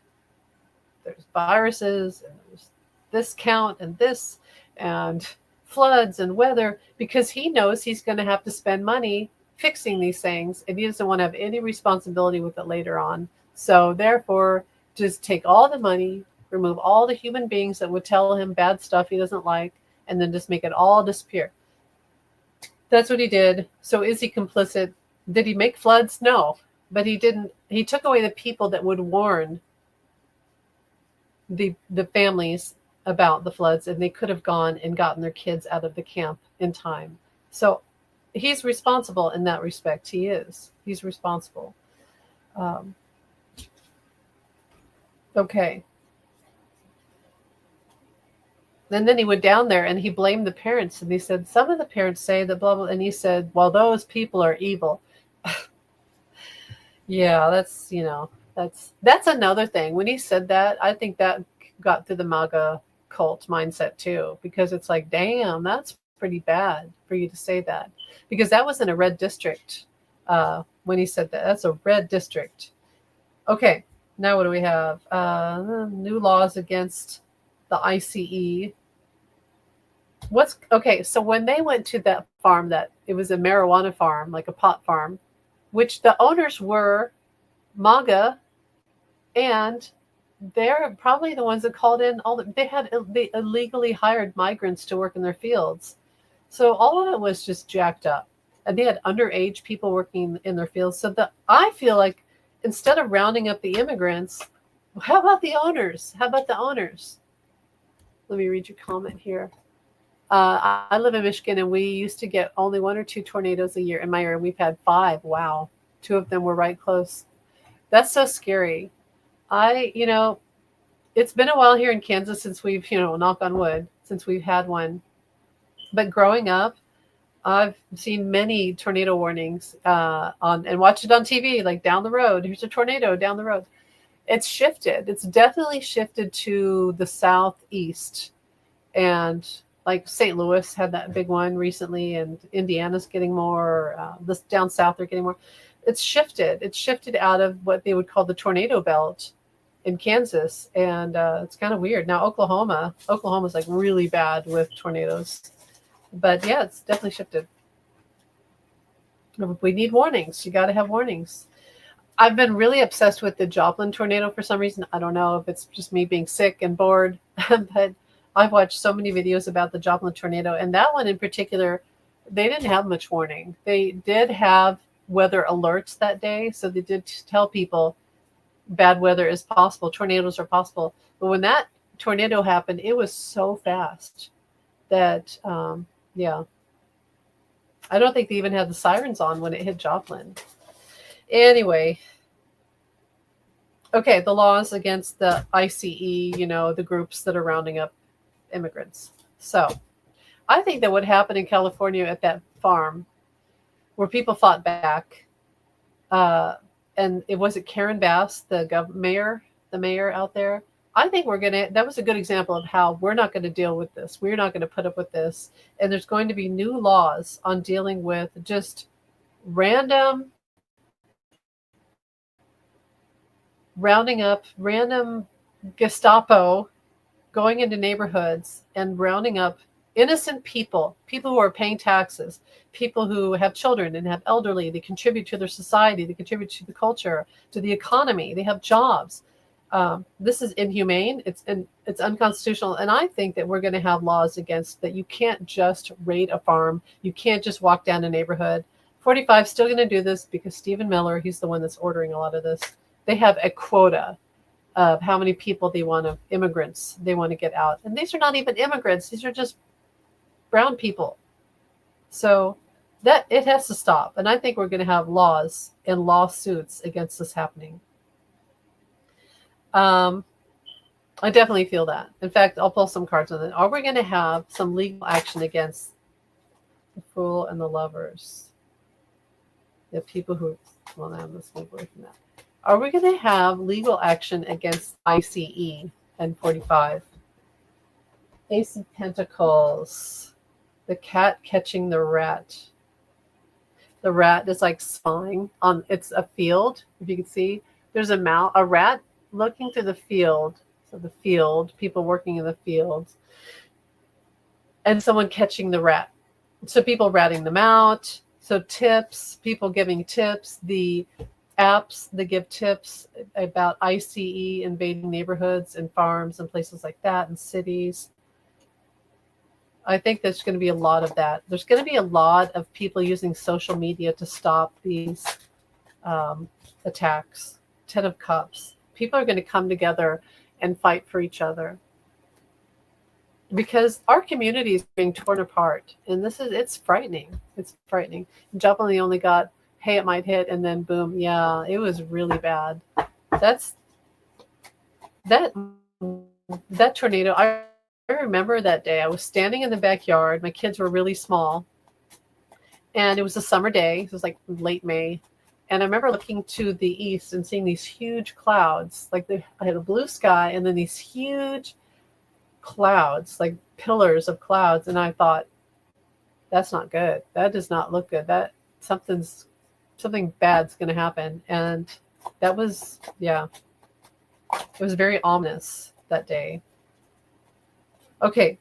There's viruses, and there's this count and this, and floods and weather, because he knows he's going to have to spend money fixing these things, and he doesn't want to have any responsibility with it later on. So therefore, just take all the money, remove all the human beings that would tell him bad stuff he doesn't like, and then just make it all disappear. That's what he did. So is he complicit? Did he make floods? No, but he didn't. He took away the people that would warn the families about the floods, and they could have gone and gotten their kids out of the camp in time. So he's responsible in that respect. He's responsible. Okay. And then he went down there and he blamed the parents, and he said, some of the parents say that blah, blah, and he said, well, those people are evil. Yeah, that's another thing. When he said that, I think that got to the MAGA cult mindset too, because it's like, damn, that's pretty bad for you to say that, because that was in a red district when he said that. That's a red district. Okay, now what do we have? New laws against the ICE. So when they went to that farm, that it was a marijuana farm, like a pot farm, which the owners were MAGA, and they're probably the ones that called in they illegally hired migrants to work in their fields. So all of it was just jacked up, and they had underage people working in their fields. So I feel like instead of rounding up the immigrants, how about the owners? Let me read your comment here. I live in Michigan, and we used to get only 1 or 2 tornadoes a year. In my area, we've had 5. Wow. 2 of them were right close. That's so scary. It's been a while here in Kansas since we've, knock on wood, since we've had one. But growing up, I've seen many tornado warnings and watched it on TV, like down the road. Here's a tornado down the road. It's shifted. It's definitely shifted to the southeast. And like St. Louis had that big one recently, and Indiana's getting more. This down south, they're getting more. It's shifted. It's shifted out of what they would call the tornado belt in Kansas, and it's kind of weird. Now Oklahoma's like really bad with tornadoes, but yeah, it's definitely shifted. We need warnings. You got to have warnings. I've been really obsessed with the Joplin tornado for some reason. I don't know if it's just me being sick and bored, but I've watched so many videos about the Joplin tornado, and that one in particular, they didn't have much warning. They did have weather alerts that day, so they did tell people bad weather is possible, tornadoes are possible. But when that tornado happened, it was so fast. that, yeah, I don't think they even had the sirens on when it hit Joplin. Anyway, okay, the laws against the ICE, the groups that are rounding up immigrants. So I think that what happened in California at that farm, where people fought back, uh, and it wasn't Karen Bass, the mayor out there. I think that was a good example of how we're not going to deal with this. We're not going to put up with this. And there's going to be new laws on dealing with just random rounding up random Gestapo going into neighborhoods and rounding up innocent people who are paying taxes, people who have children and have elderly. They contribute to their society. They contribute to the culture, to the economy. They have jobs. This is inhumane. It's unconstitutional. And I think that we're going to have laws against that. You can't just raid a farm. You can't just walk down a neighborhood. 45 is still going to do this because Stephen Miller, he's the one that's ordering a lot of this. They have a quota of how many people immigrants they want to get out. And these are not even immigrants. These are just brown people. So that it has to stop. And I think we're going to have laws and lawsuits against this happening. I definitely feel that. In fact, I'll pull some cards on it. Are we going to have some legal action against the fool and the lovers? The people who, well, now let's move away from that. Are we going to have legal action against ICE and 45? Ace of Pentacles. The cat catching the rat. The rat is like spying on, it's a field. If you can see, there's a rat looking through the field. So the field, people working in the fields, and someone catching the rat. So people ratting them out. So tips, people giving tips. The apps that give tips about ICE invading neighborhoods and farms and places like that and cities. I think there's going to be a lot of that. There's going to be a lot of people using social media to stop these attacks. 10 of Cups. People are going to come together and fight for each other because our community is being torn apart, and it's frightening. It's frightening. Joplin only got, hey, it might hit, and then boom, yeah, it was really bad. That tornado. I remember that day. I was standing in the backyard. My kids were really small, and it was a summer day. It was like late May, and I remember looking to the east and seeing these huge clouds. I had a blue sky, and then these huge clouds, like pillars of clouds, and I thought, that's not good. That does not look good. That something bad's going to happen. And that was, yeah, it was very ominous that day. Okay.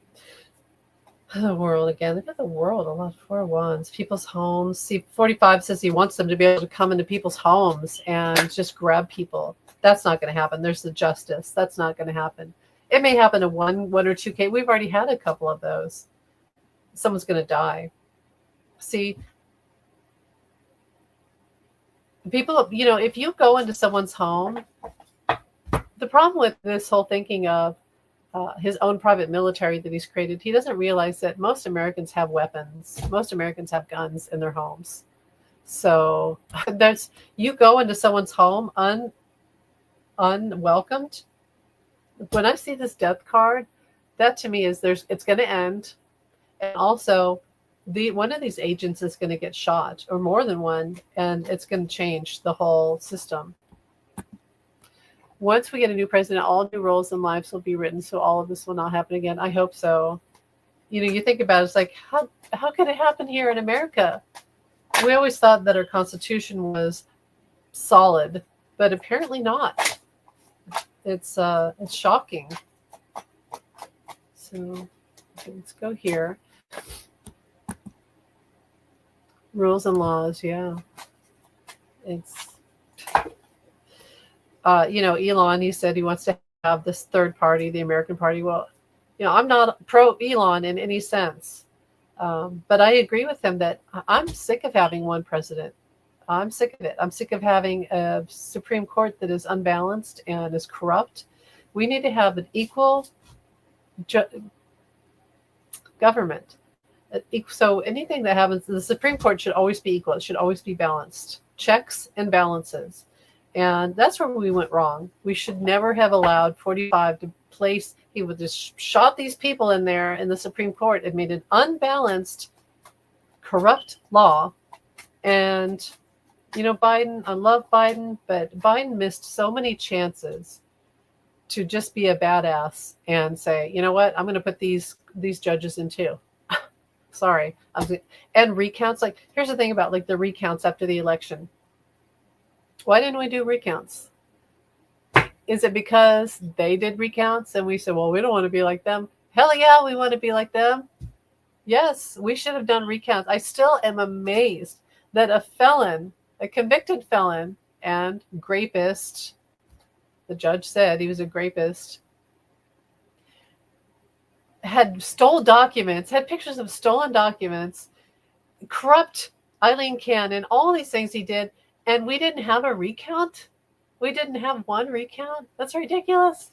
The world again. Look at the world. A lot of 4 wands. People's homes. See, 45 says he wants them to be able to come into people's homes and just grab people. That's not going to happen. There's the justice. That's not going to happen. It may happen in one or two cases. We've already had a couple of those. Someone's going to die. See, people, if you go into someone's home, the problem with this whole thinking of his own private military that he's created, he doesn't realize that most Americans have weapons. Most Americans have guns in their homes. So you go into someone's home unwelcomed. When I see this death card, that to me is it's going to end. And also, one of these agents is going to get shot, or more than one, and it's going to change the whole system. Once we get a new president, all new roles and lives will be written, so all of this will not happen again. I hope so. You think about it, it's like, how could it happen here in America? We always thought that our Constitution was solid, but apparently not. It's shocking. So let's go here. Rules and laws, yeah. It's Elon, he said he wants to have this third party, the American party. Well, I'm not pro Elon in any sense. But I agree with him that I'm sick of having one president. I'm sick of it. I'm sick of having a Supreme Court that is unbalanced and is corrupt. We need to have an equal government. So anything that happens, the Supreme Court should always be equal. It should always be balanced. Checks and balances. And that's where we went wrong. We should never have allowed 45 to place, he would just shot these people in there in the Supreme Court and made an unbalanced, corrupt law. And, Biden, I love Biden, but Biden missed so many chances to just be a badass and say, you know what, I'm going to put these judges in too. Sorry. And recounts, like, here's the thing about like the recounts after the election. Why didn't we do recounts? Is it because they did recounts and we said, well, we don't want to be like them? Hell yeah, we want to be like them. Yes, we should have done recounts. I still am amazed that a felon, a convicted felon and rapist, the judge said he was a rapist, had stole documents, had pictures of stolen documents, corrupt Eileen Cannon, all these things he did, and we didn't have a recount? We didn't have one recount? That's ridiculous.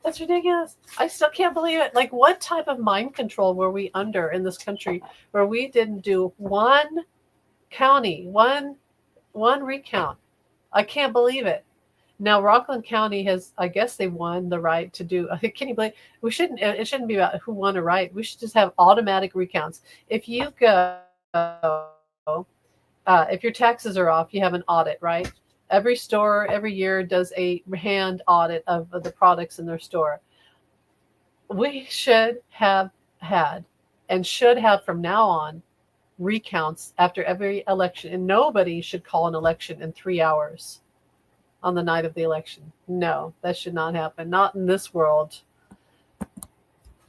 That's ridiculous. I still can't believe it. Like, what type of mind control were we under in this country where we didn't do one county, one recount? I can't believe it. Now, Rockland County has, I guess they won the right to do, can you believe, it shouldn't be about who won a right. We should just have automatic recounts. If you go, if your taxes are off, you have an audit, right? Every store every year does a hand audit of the products in their store. We should have had and should have from now on recounts after every election, and nobody should call an election in 3 hours on the night of the election. No, that should not happen. Not in this world.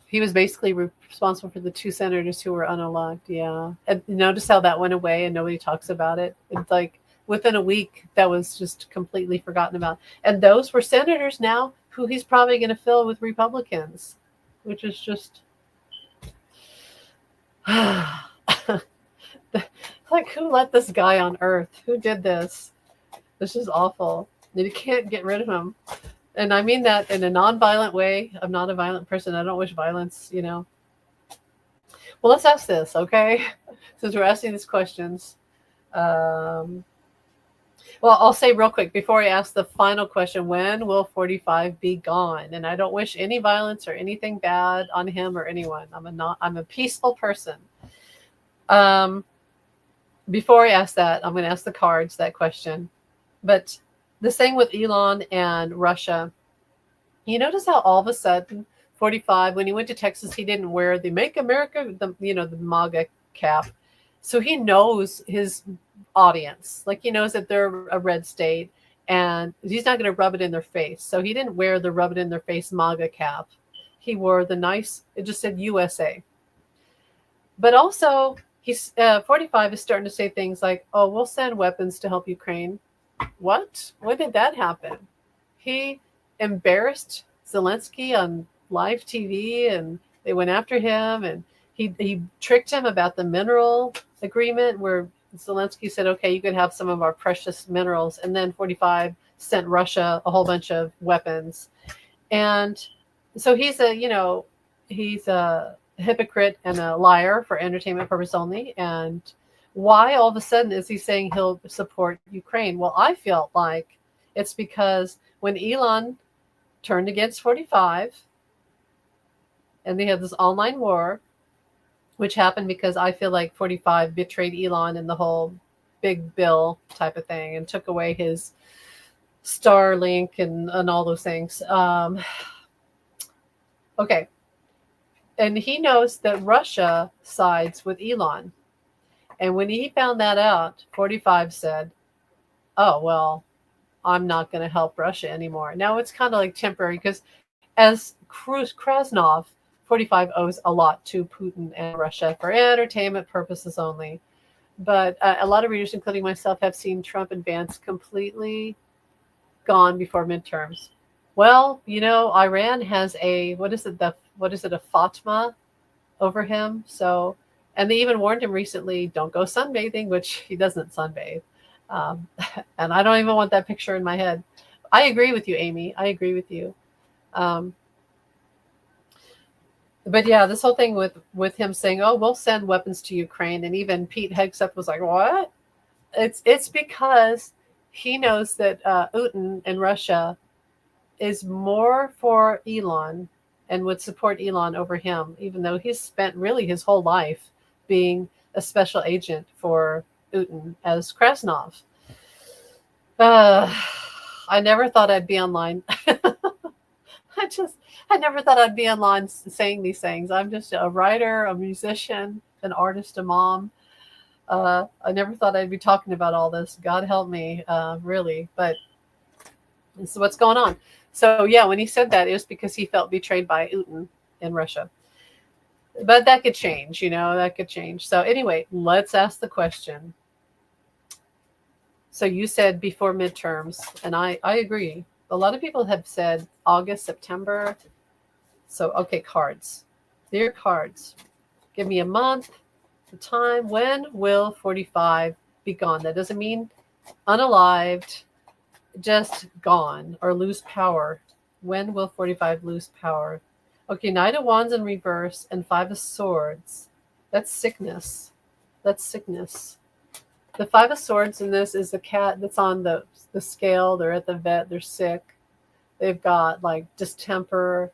He was basically responsible for the 2 senators who were unallocated. Yeah. And notice how that went away and nobody talks about it. It's like within a week, that was just completely forgotten about. And those were senators now who he's probably going to fill with Republicans, which is just like, who let this guy on earth? Who did this? This is awful. And you can't get rid of him. And I mean that in a non-violent way. I'm not a violent person. I don't wish violence, Well, let's ask this, okay? Since we're asking these questions. Well, I'll say real quick before I ask the final question, when will 45 be gone? And I don't wish any violence or anything bad on him or anyone. I'm a peaceful person. Before I ask that, I'm going to ask the cards that question. But the thing with Elon and Russia, you notice how all of a sudden 45, when he went to Texas, he didn't wear the Make America, the MAGA cap. So he knows his audience. Like, he knows that they're a red state and he's not going to rub it in their face. So he didn't wear the rub it in their face MAGA cap. He wore the nice, it just said USA. But also, he's 45 is starting to say things like, oh, we'll send weapons to help Ukraine. What? When did that happen? He embarrassed Zelensky on live TV and they went after him, and he tricked him about the mineral agreement where Zelensky said, okay, you can have some of our precious minerals. And then 45 sent Russia a whole bunch of weapons. And so he's a hypocrite and a liar for entertainment purpose only. And why all of a sudden is he saying he'll support Ukraine? Well, I felt like it's because when Elon turned against 45 and they had this online war, which happened because I feel like 45 betrayed Elon in the whole big bill type of thing and took away his Starlink and all those things. Okay. And he knows that Russia sides with Elon. And when he found that out, 45 said, oh, well, I'm not going to help Russia anymore. Now it's kind of like temporary because as Krasnov, 45 owes a lot to Putin and Russia for entertainment purposes only. But a lot of readers, including myself, have seen Trump and Vance completely gone before midterms. Well, Iran has a Fatma over him. So, and they even warned him recently, don't go sunbathing, which he doesn't sunbathe. And I don't even want that picture in my head. I agree with you, Amy. I agree with you. But yeah, this whole thing with him saying, "Oh, we'll send weapons to Ukraine," and even Pete Hegseth was like, "What?" It's because he knows that Putin in Russia is more for Elon and would support Elon over him, even though he's spent really his whole life being a special agent for Putin as Krasnov. Uh, I never thought I'd be online. I just, I never thought I'd be online saying these things. I'm just a writer, a musician, an artist, a mom. I never thought I'd be talking about all this. God help me, really. But this is what's going on. So yeah, when he said that, it was because he felt betrayed by Putin in Russia. But that could change, that could change. So anyway, let's ask the question. So you said before midterms, and I agree. A lot of people have said August, September. So, okay, cards. Dear cards, give me a month, the time. When will 45 be gone? That doesn't mean unalived, just gone or lose power. When will 45 lose power? Okay, Knight of Wands in reverse and Five of Swords. That's sickness. That's sickness. The Five of Swords in this is the cat that's on the scale. They're at the vet. They're sick. They've got like distemper,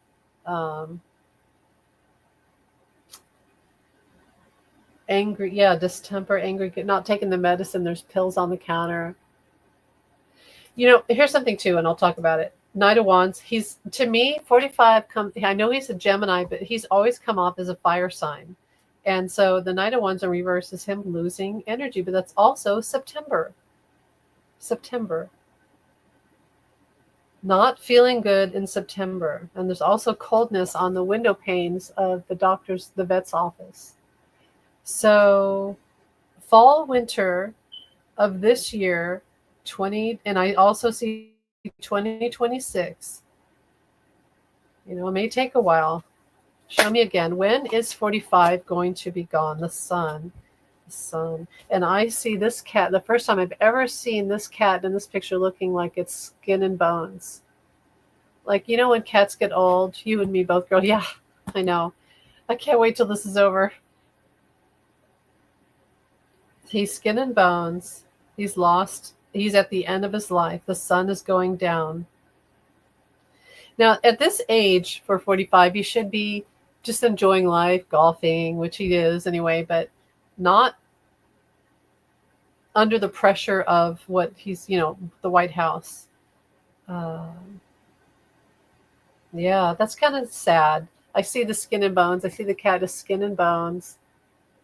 angry. Yeah, distemper, angry. Not taking the medicine. There's pills on the counter. Here's something too, and I'll talk about it. Knight of Wands. He's, to me, 45. I know he's a Gemini, but he's always come off as a fire sign. And so the Knight of Wands in reverse is him losing energy, but that's also September. September. Not feeling good in September. And there's also coldness on the window panes of the vet's office. So fall, winter of this year, and I also see 2026. It may take a while. Show me again. When is 45 going to be gone? The sun. The sun. And I see this cat, the first time I've ever seen this cat in this picture looking like it's skin and bones. Like, when cats get old, you and me both, girl. Yeah, I know. I can't wait till this is over. He's skin and bones. He's lost. He's at the end of his life. The sun is going down. Now, at this age, for 45, you should be just enjoying life, golfing, which he is anyway, but not under the pressure of what he's, the White House. Yeah, that's kind of sad. I see the skin and bones. I see the cat as skin and bones.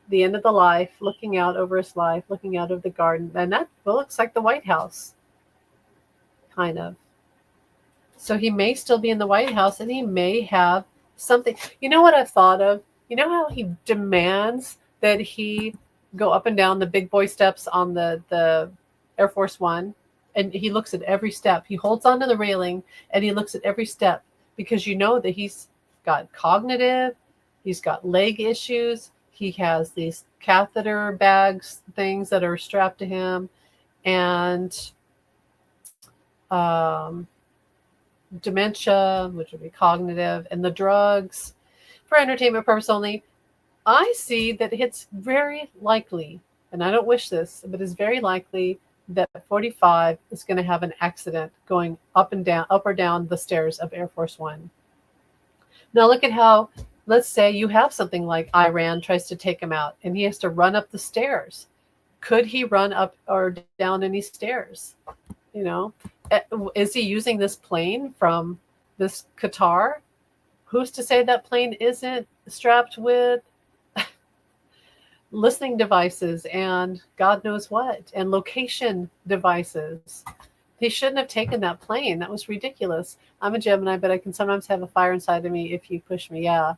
The end of the life, looking out over his life, looking out of the garden. And that looks like the White House, kind of. So he may still be in the White House, and he may have something. You know what I've thought of? You know how he demands that he go up and down the big boy steps on the Air Force One, and he looks at every step. He holds onto the railing, and he looks at every step, because that he's got cognitive, he's got leg issues, he has these catheter bags, things that are strapped to him, and dementia, which would be cognitive, and the drugs for entertainment purpose only. I see that it's very likely, and I don't wish this, but it's very likely that 45 is going to have an accident going up or down the stairs of Air Force One. Now look at how, let's say you have something like Iran tries to take him out and he has to run up the stairs. Could he run up or down any stairs? Is he using this plane from this Qatar? Who's to say that plane isn't strapped with listening devices and God knows what, and location devices? He shouldn't have taken that plane. That was ridiculous. I'm a Gemini, but I can sometimes have a fire inside of me if you push me. Yeah,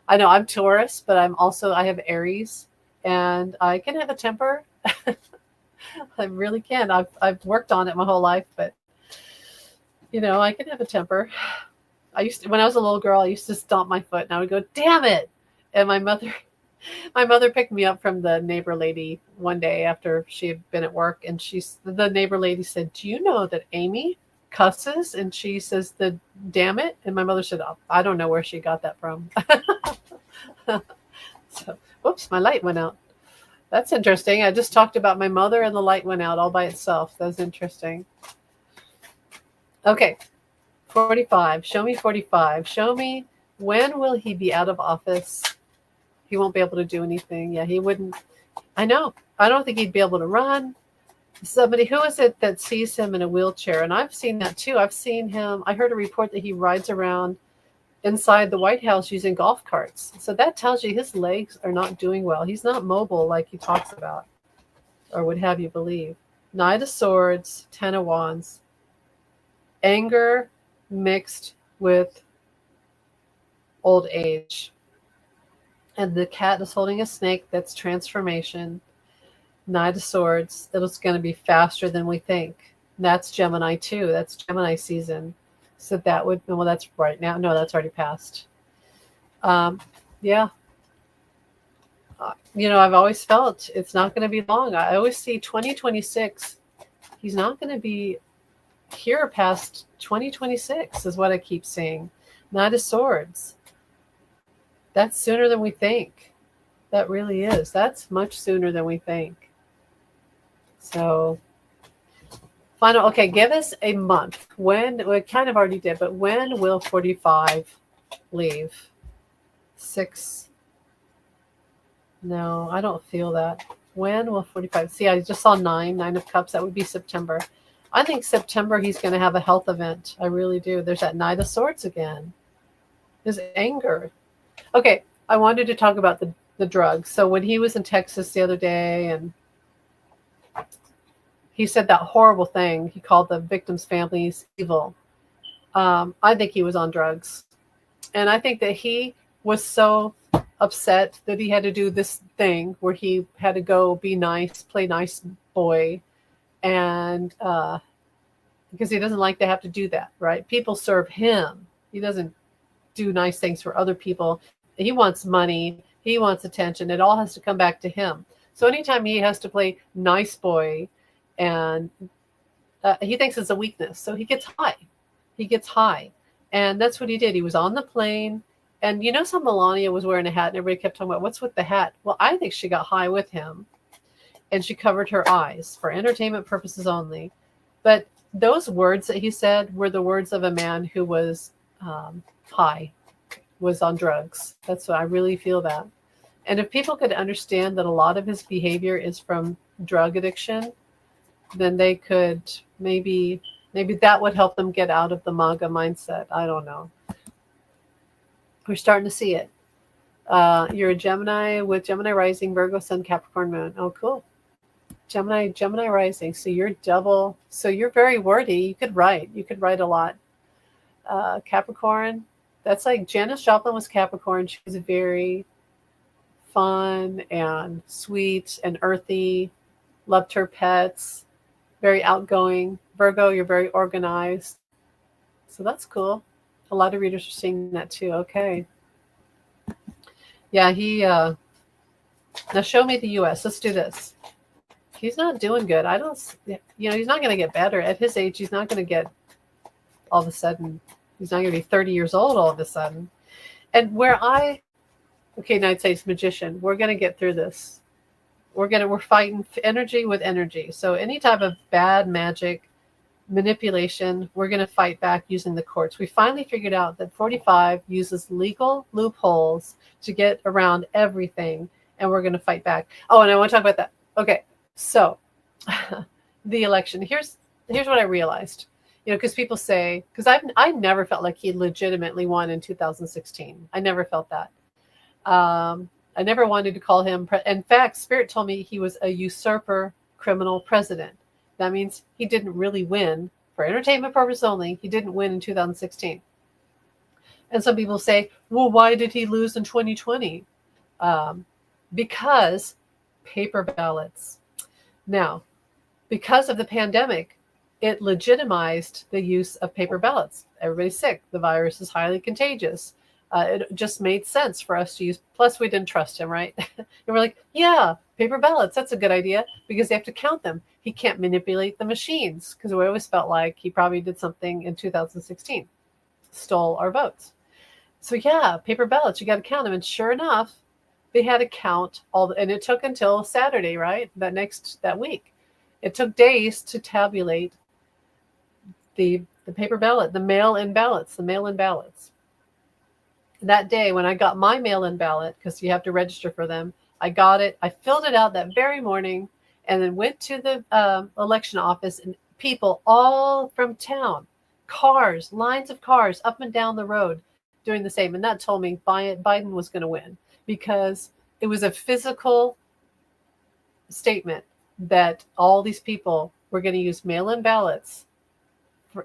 I know I'm Taurus, but I have Aries, and I can have a temper. I really can. I've worked on it my whole life, but I can have a temper. When I was a little girl, I used to stomp my foot, and I would go, "Damn it!" And my mother picked me up from the neighbor lady one day after she had been at work, and the neighbor lady said, "Do you know that Amy cusses and she says the damn it. And my mother said, oh, I don't know where she got that from. So, whoops, my light went out. That's interesting. I just talked about my mother and the light went out all by itself. That's interesting. Okay, 45. Show me 45. Show me, when will he be out of office? He won't be able to do anything. Yeah, he wouldn't. I know. I don't think he'd be able to run. Somebody, who is it that sees him in a wheelchair? And I've seen that too. I've seen him. I heard a report that he rides around inside the White House using golf carts. So that tells you his legs are not doing well. He's not mobile like he talks about, or would have you believe. Knight of Swords, Ten of Wands. Anger mixed with old age. And the cat is holding a snake. That's transformation. Knight of Swords. It's going to be faster than we think. And that's Gemini too. That's Gemini season. So that would, well, that's right now. No, that's already passed. Yeah. I've always felt it's not going to be long. I always see 2026. He's not going to be here past 2026 is what I keep seeing. Knight of Swords. That's sooner than we think. That really is. That's much sooner than we think. So final. Okay, give us a month. When, we kind of already did, but when will 45 leave? 6. No, I don't feel that. When will 45? See, I just saw 9 of Cups. That would be September. I think September he's going to have a health event. I really do. There's that Knight of Swords again. His anger. Okay, I wanted to talk about the drugs. So when he was in Texas the other day and he said that horrible thing, he called the victims' families evil. I think he was on drugs. And I think that he was so upset that he had to do this thing where he had to go be nice, play nice boy. And because he doesn't like to have to do that, right? People serve him. He doesn't do nice things for other people. He wants money. He wants attention. It all has to come back to him. So anytime he has to play nice boy, and he thinks it's a weakness. So he gets high. He gets high. And that's what he did. He was on the plane. And so Melania was wearing a hat and everybody kept talking about, what's with the hat? Well, I think she got high with him. And she covered her eyes for entertainment purposes only. But those words that he said were the words of a man who was high, was on drugs. That's what I really feel that. And if people could understand that a lot of his behavior is from drug addiction, then they could maybe that would help them get out of the MAGA mindset. I don't know. We're starting to see it. You're a Gemini with Gemini rising, Virgo, Sun, Capricorn, Moon. Oh, cool. Gemini rising. So you're double. So you're very wordy. You could write a lot. Capricorn. That's like Janis Joplin was Capricorn. She was very fun and sweet and earthy. Loved her pets. Very outgoing. Virgo, you're very organized. So that's cool. A lot of readers are seeing that too. Okay. Yeah, he now show me the US. Let's do this. He's not doing good. He's not going to get better. At his age, he's not going to get all of a sudden, he's not going to be 30 years old all of a sudden. And United States Magician, we're going to get through this. We're fighting energy with energy. So any type of bad magic, manipulation, we're going to fight back using the courts. We finally figured out that 45 uses legal loopholes to get around everything, and we're going to fight back. Oh, and I want to talk about that. Okay, so the election. Here's what I realized. Because people say, because I never felt like he legitimately won in 2016. I never felt that. I never wanted to call him. In fact, Spirit told me he was a usurper criminal president. That means he didn't really win. For entertainment purposes only, he didn't win in 2016. And some people say, well, why did he lose in 2020? Because paper ballots. Now, because of the pandemic, it legitimized the use of paper ballots. Everybody's sick. The virus is highly contagious. It just made sense for us to use. Plus, we didn't trust him, right? And we're like, yeah, paper ballots, that's a good idea because they have to count them. he can't manipulate the machines, because we always felt like he probably did something in 2016, stole our votes. So yeah, paper ballots, you got to count them. And sure enough, they had to count and it took until Saturday, right? That week. It took days to tabulate the paper ballot, the mail-in ballots. That day when I got my mail-in ballot, because you have to register for them, I got it. I filled it out that very morning and then went to the election office, and people all from town, lines of cars up and down the road doing the same. And that told me Biden was going to win, because it was a physical statement that all these people were going to use mail-in ballots,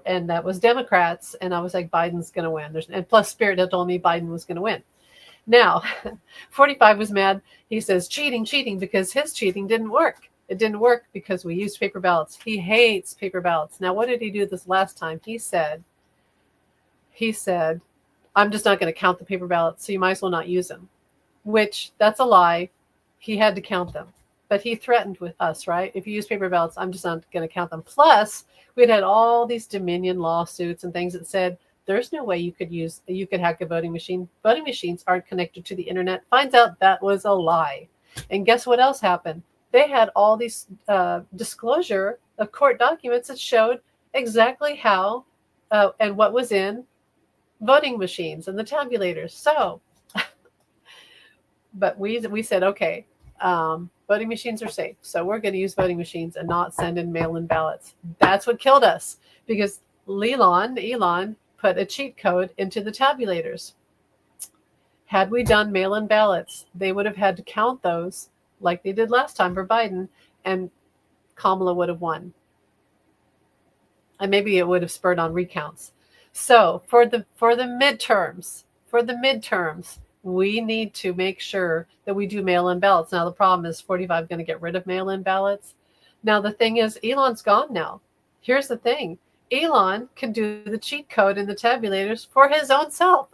and that was Democrats. And I was like, Biden's going to win. And plus Spirit had told me Biden was going to win. Now, 45 was mad. He says, cheating, because his cheating didn't work. It didn't work because we used paper ballots. He hates paper ballots. Now, what did he do this last time? He said, I'm just not going to count the paper ballots, so you might as well not use them. Which, that's a lie. He had to count them. But he threatened with us, right? If you use paper ballots, I'm just not going to count them. Plus, we'd had all these Dominion lawsuits and things that said, there's no way you could hack a voting machine. Voting machines aren't connected to the internet. Finds out that was a lie. And guess what else happened? They had all these disclosure of court documents that showed exactly how and what was in voting machines and the tabulators. So, but we said, okay, voting machines are safe. So we're going to use voting machines and not send in mail-in ballots. That's what killed us, because Elon put a cheat code into the tabulators. Had we done mail-in ballots, they would have had to count those like they did last time for Biden, and Kamala would have won. And maybe it would have spurred on recounts. So for the midterms, we need to make sure that we do mail-in ballots. Now, the problem is 45 going to get rid of mail-in ballots. Now, the thing is, Elon's gone now. Here's the thing. Elon can do the cheat code in the tabulators for his own self.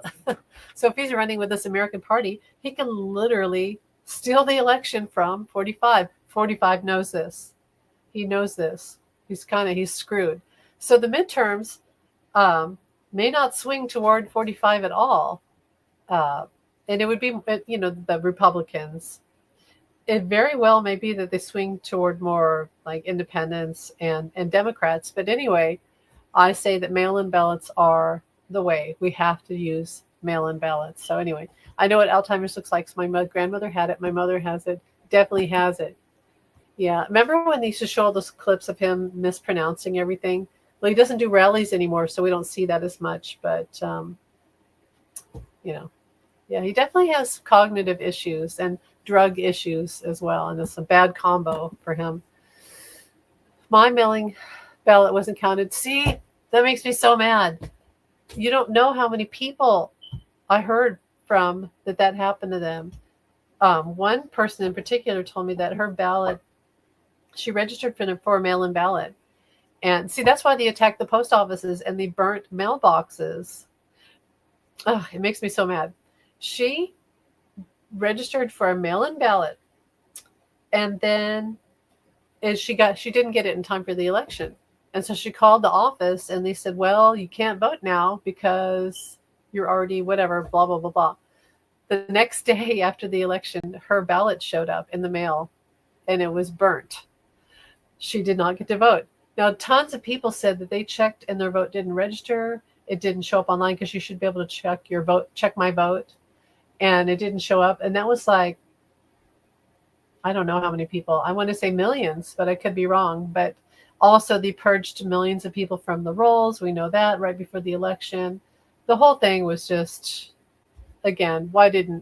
So if he's running with this American Party, he can literally steal the election from 45. 45 knows this. He knows this. He's screwed. So the midterms may not swing toward 45 at all. And it would be, the Republicans. It very well may be that they swing toward more like independents and Democrats. But anyway, I say that mail-in ballots are the way. We have to use mail-in ballots. So anyway, I know what Alzheimer's looks like. So my grandmother had it. My mother has it. Definitely has it. Yeah. Remember when they used to show all those clips of him mispronouncing everything? Well, he doesn't do rallies anymore, so we don't see that as much. But, yeah, he definitely has cognitive issues and drug issues as well. And it's a bad combo for him. My mailing ballot wasn't counted. See, that makes me so mad. You don't know how many people I heard from that happened to them. One person in particular told me that her ballot, she registered for a mail-in ballot. And see, that's why they attacked the post offices and they burnt mailboxes. Oh, it makes me so mad. She registered for a mail-in ballot, and then she didn't get it in time for the election. And so she called the office and they said, well, you can't vote now because you're already whatever, blah, blah, blah, blah. The next day after the election, her ballot showed up in the mail and it was burnt. She did not get to vote. Now, tons of people said that they checked and their vote didn't register. It didn't show up online because you should be able to check your vote, check my vote. And it didn't show up. And that was like, I don't know how many people. I want to say millions, but I could be wrong. But also they purged millions of people from the rolls. We know that right before the election. The whole thing was just, again,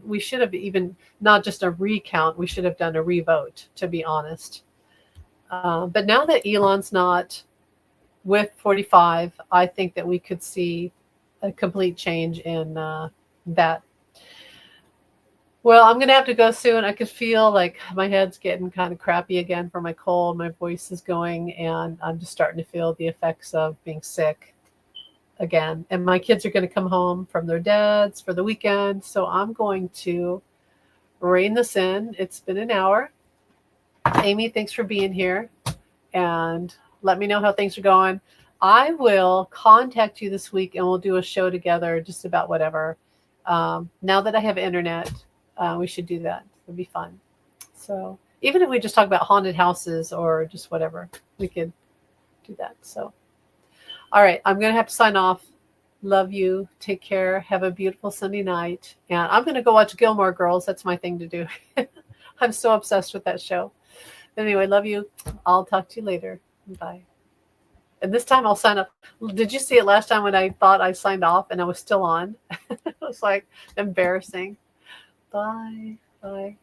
we should have even, not just a recount, we should have done a revote, to be honest. But now that Elon's not with 45, I think that we could see a complete change in that. Well, I'm going to have to go soon. I could feel like my head's getting kind of crappy again from my cold. My voice is going, and I'm just starting to feel the effects of being sick again. And my kids are going to come home from their dads for the weekend. So I'm going to rein this in. It's been an hour. Amy, thanks for being here. and let me know how things are going. I will contact you this week and we'll do a show together just about whatever. Now that I have internet, we should do that. It'd be fun. So even if we just talk about haunted houses or just whatever, we could do that. So, all right, I'm going to have to sign off. Love you. Take care. Have a beautiful Sunday night. And I'm going to go watch Gilmore Girls. That's my thing to do. I'm so obsessed with that show. Anyway, love you. I'll talk to you later. Bye. And this time I'll sign up. Did you see it last time when I thought I signed off and I was still on? It was like embarrassing. Bye. Bye.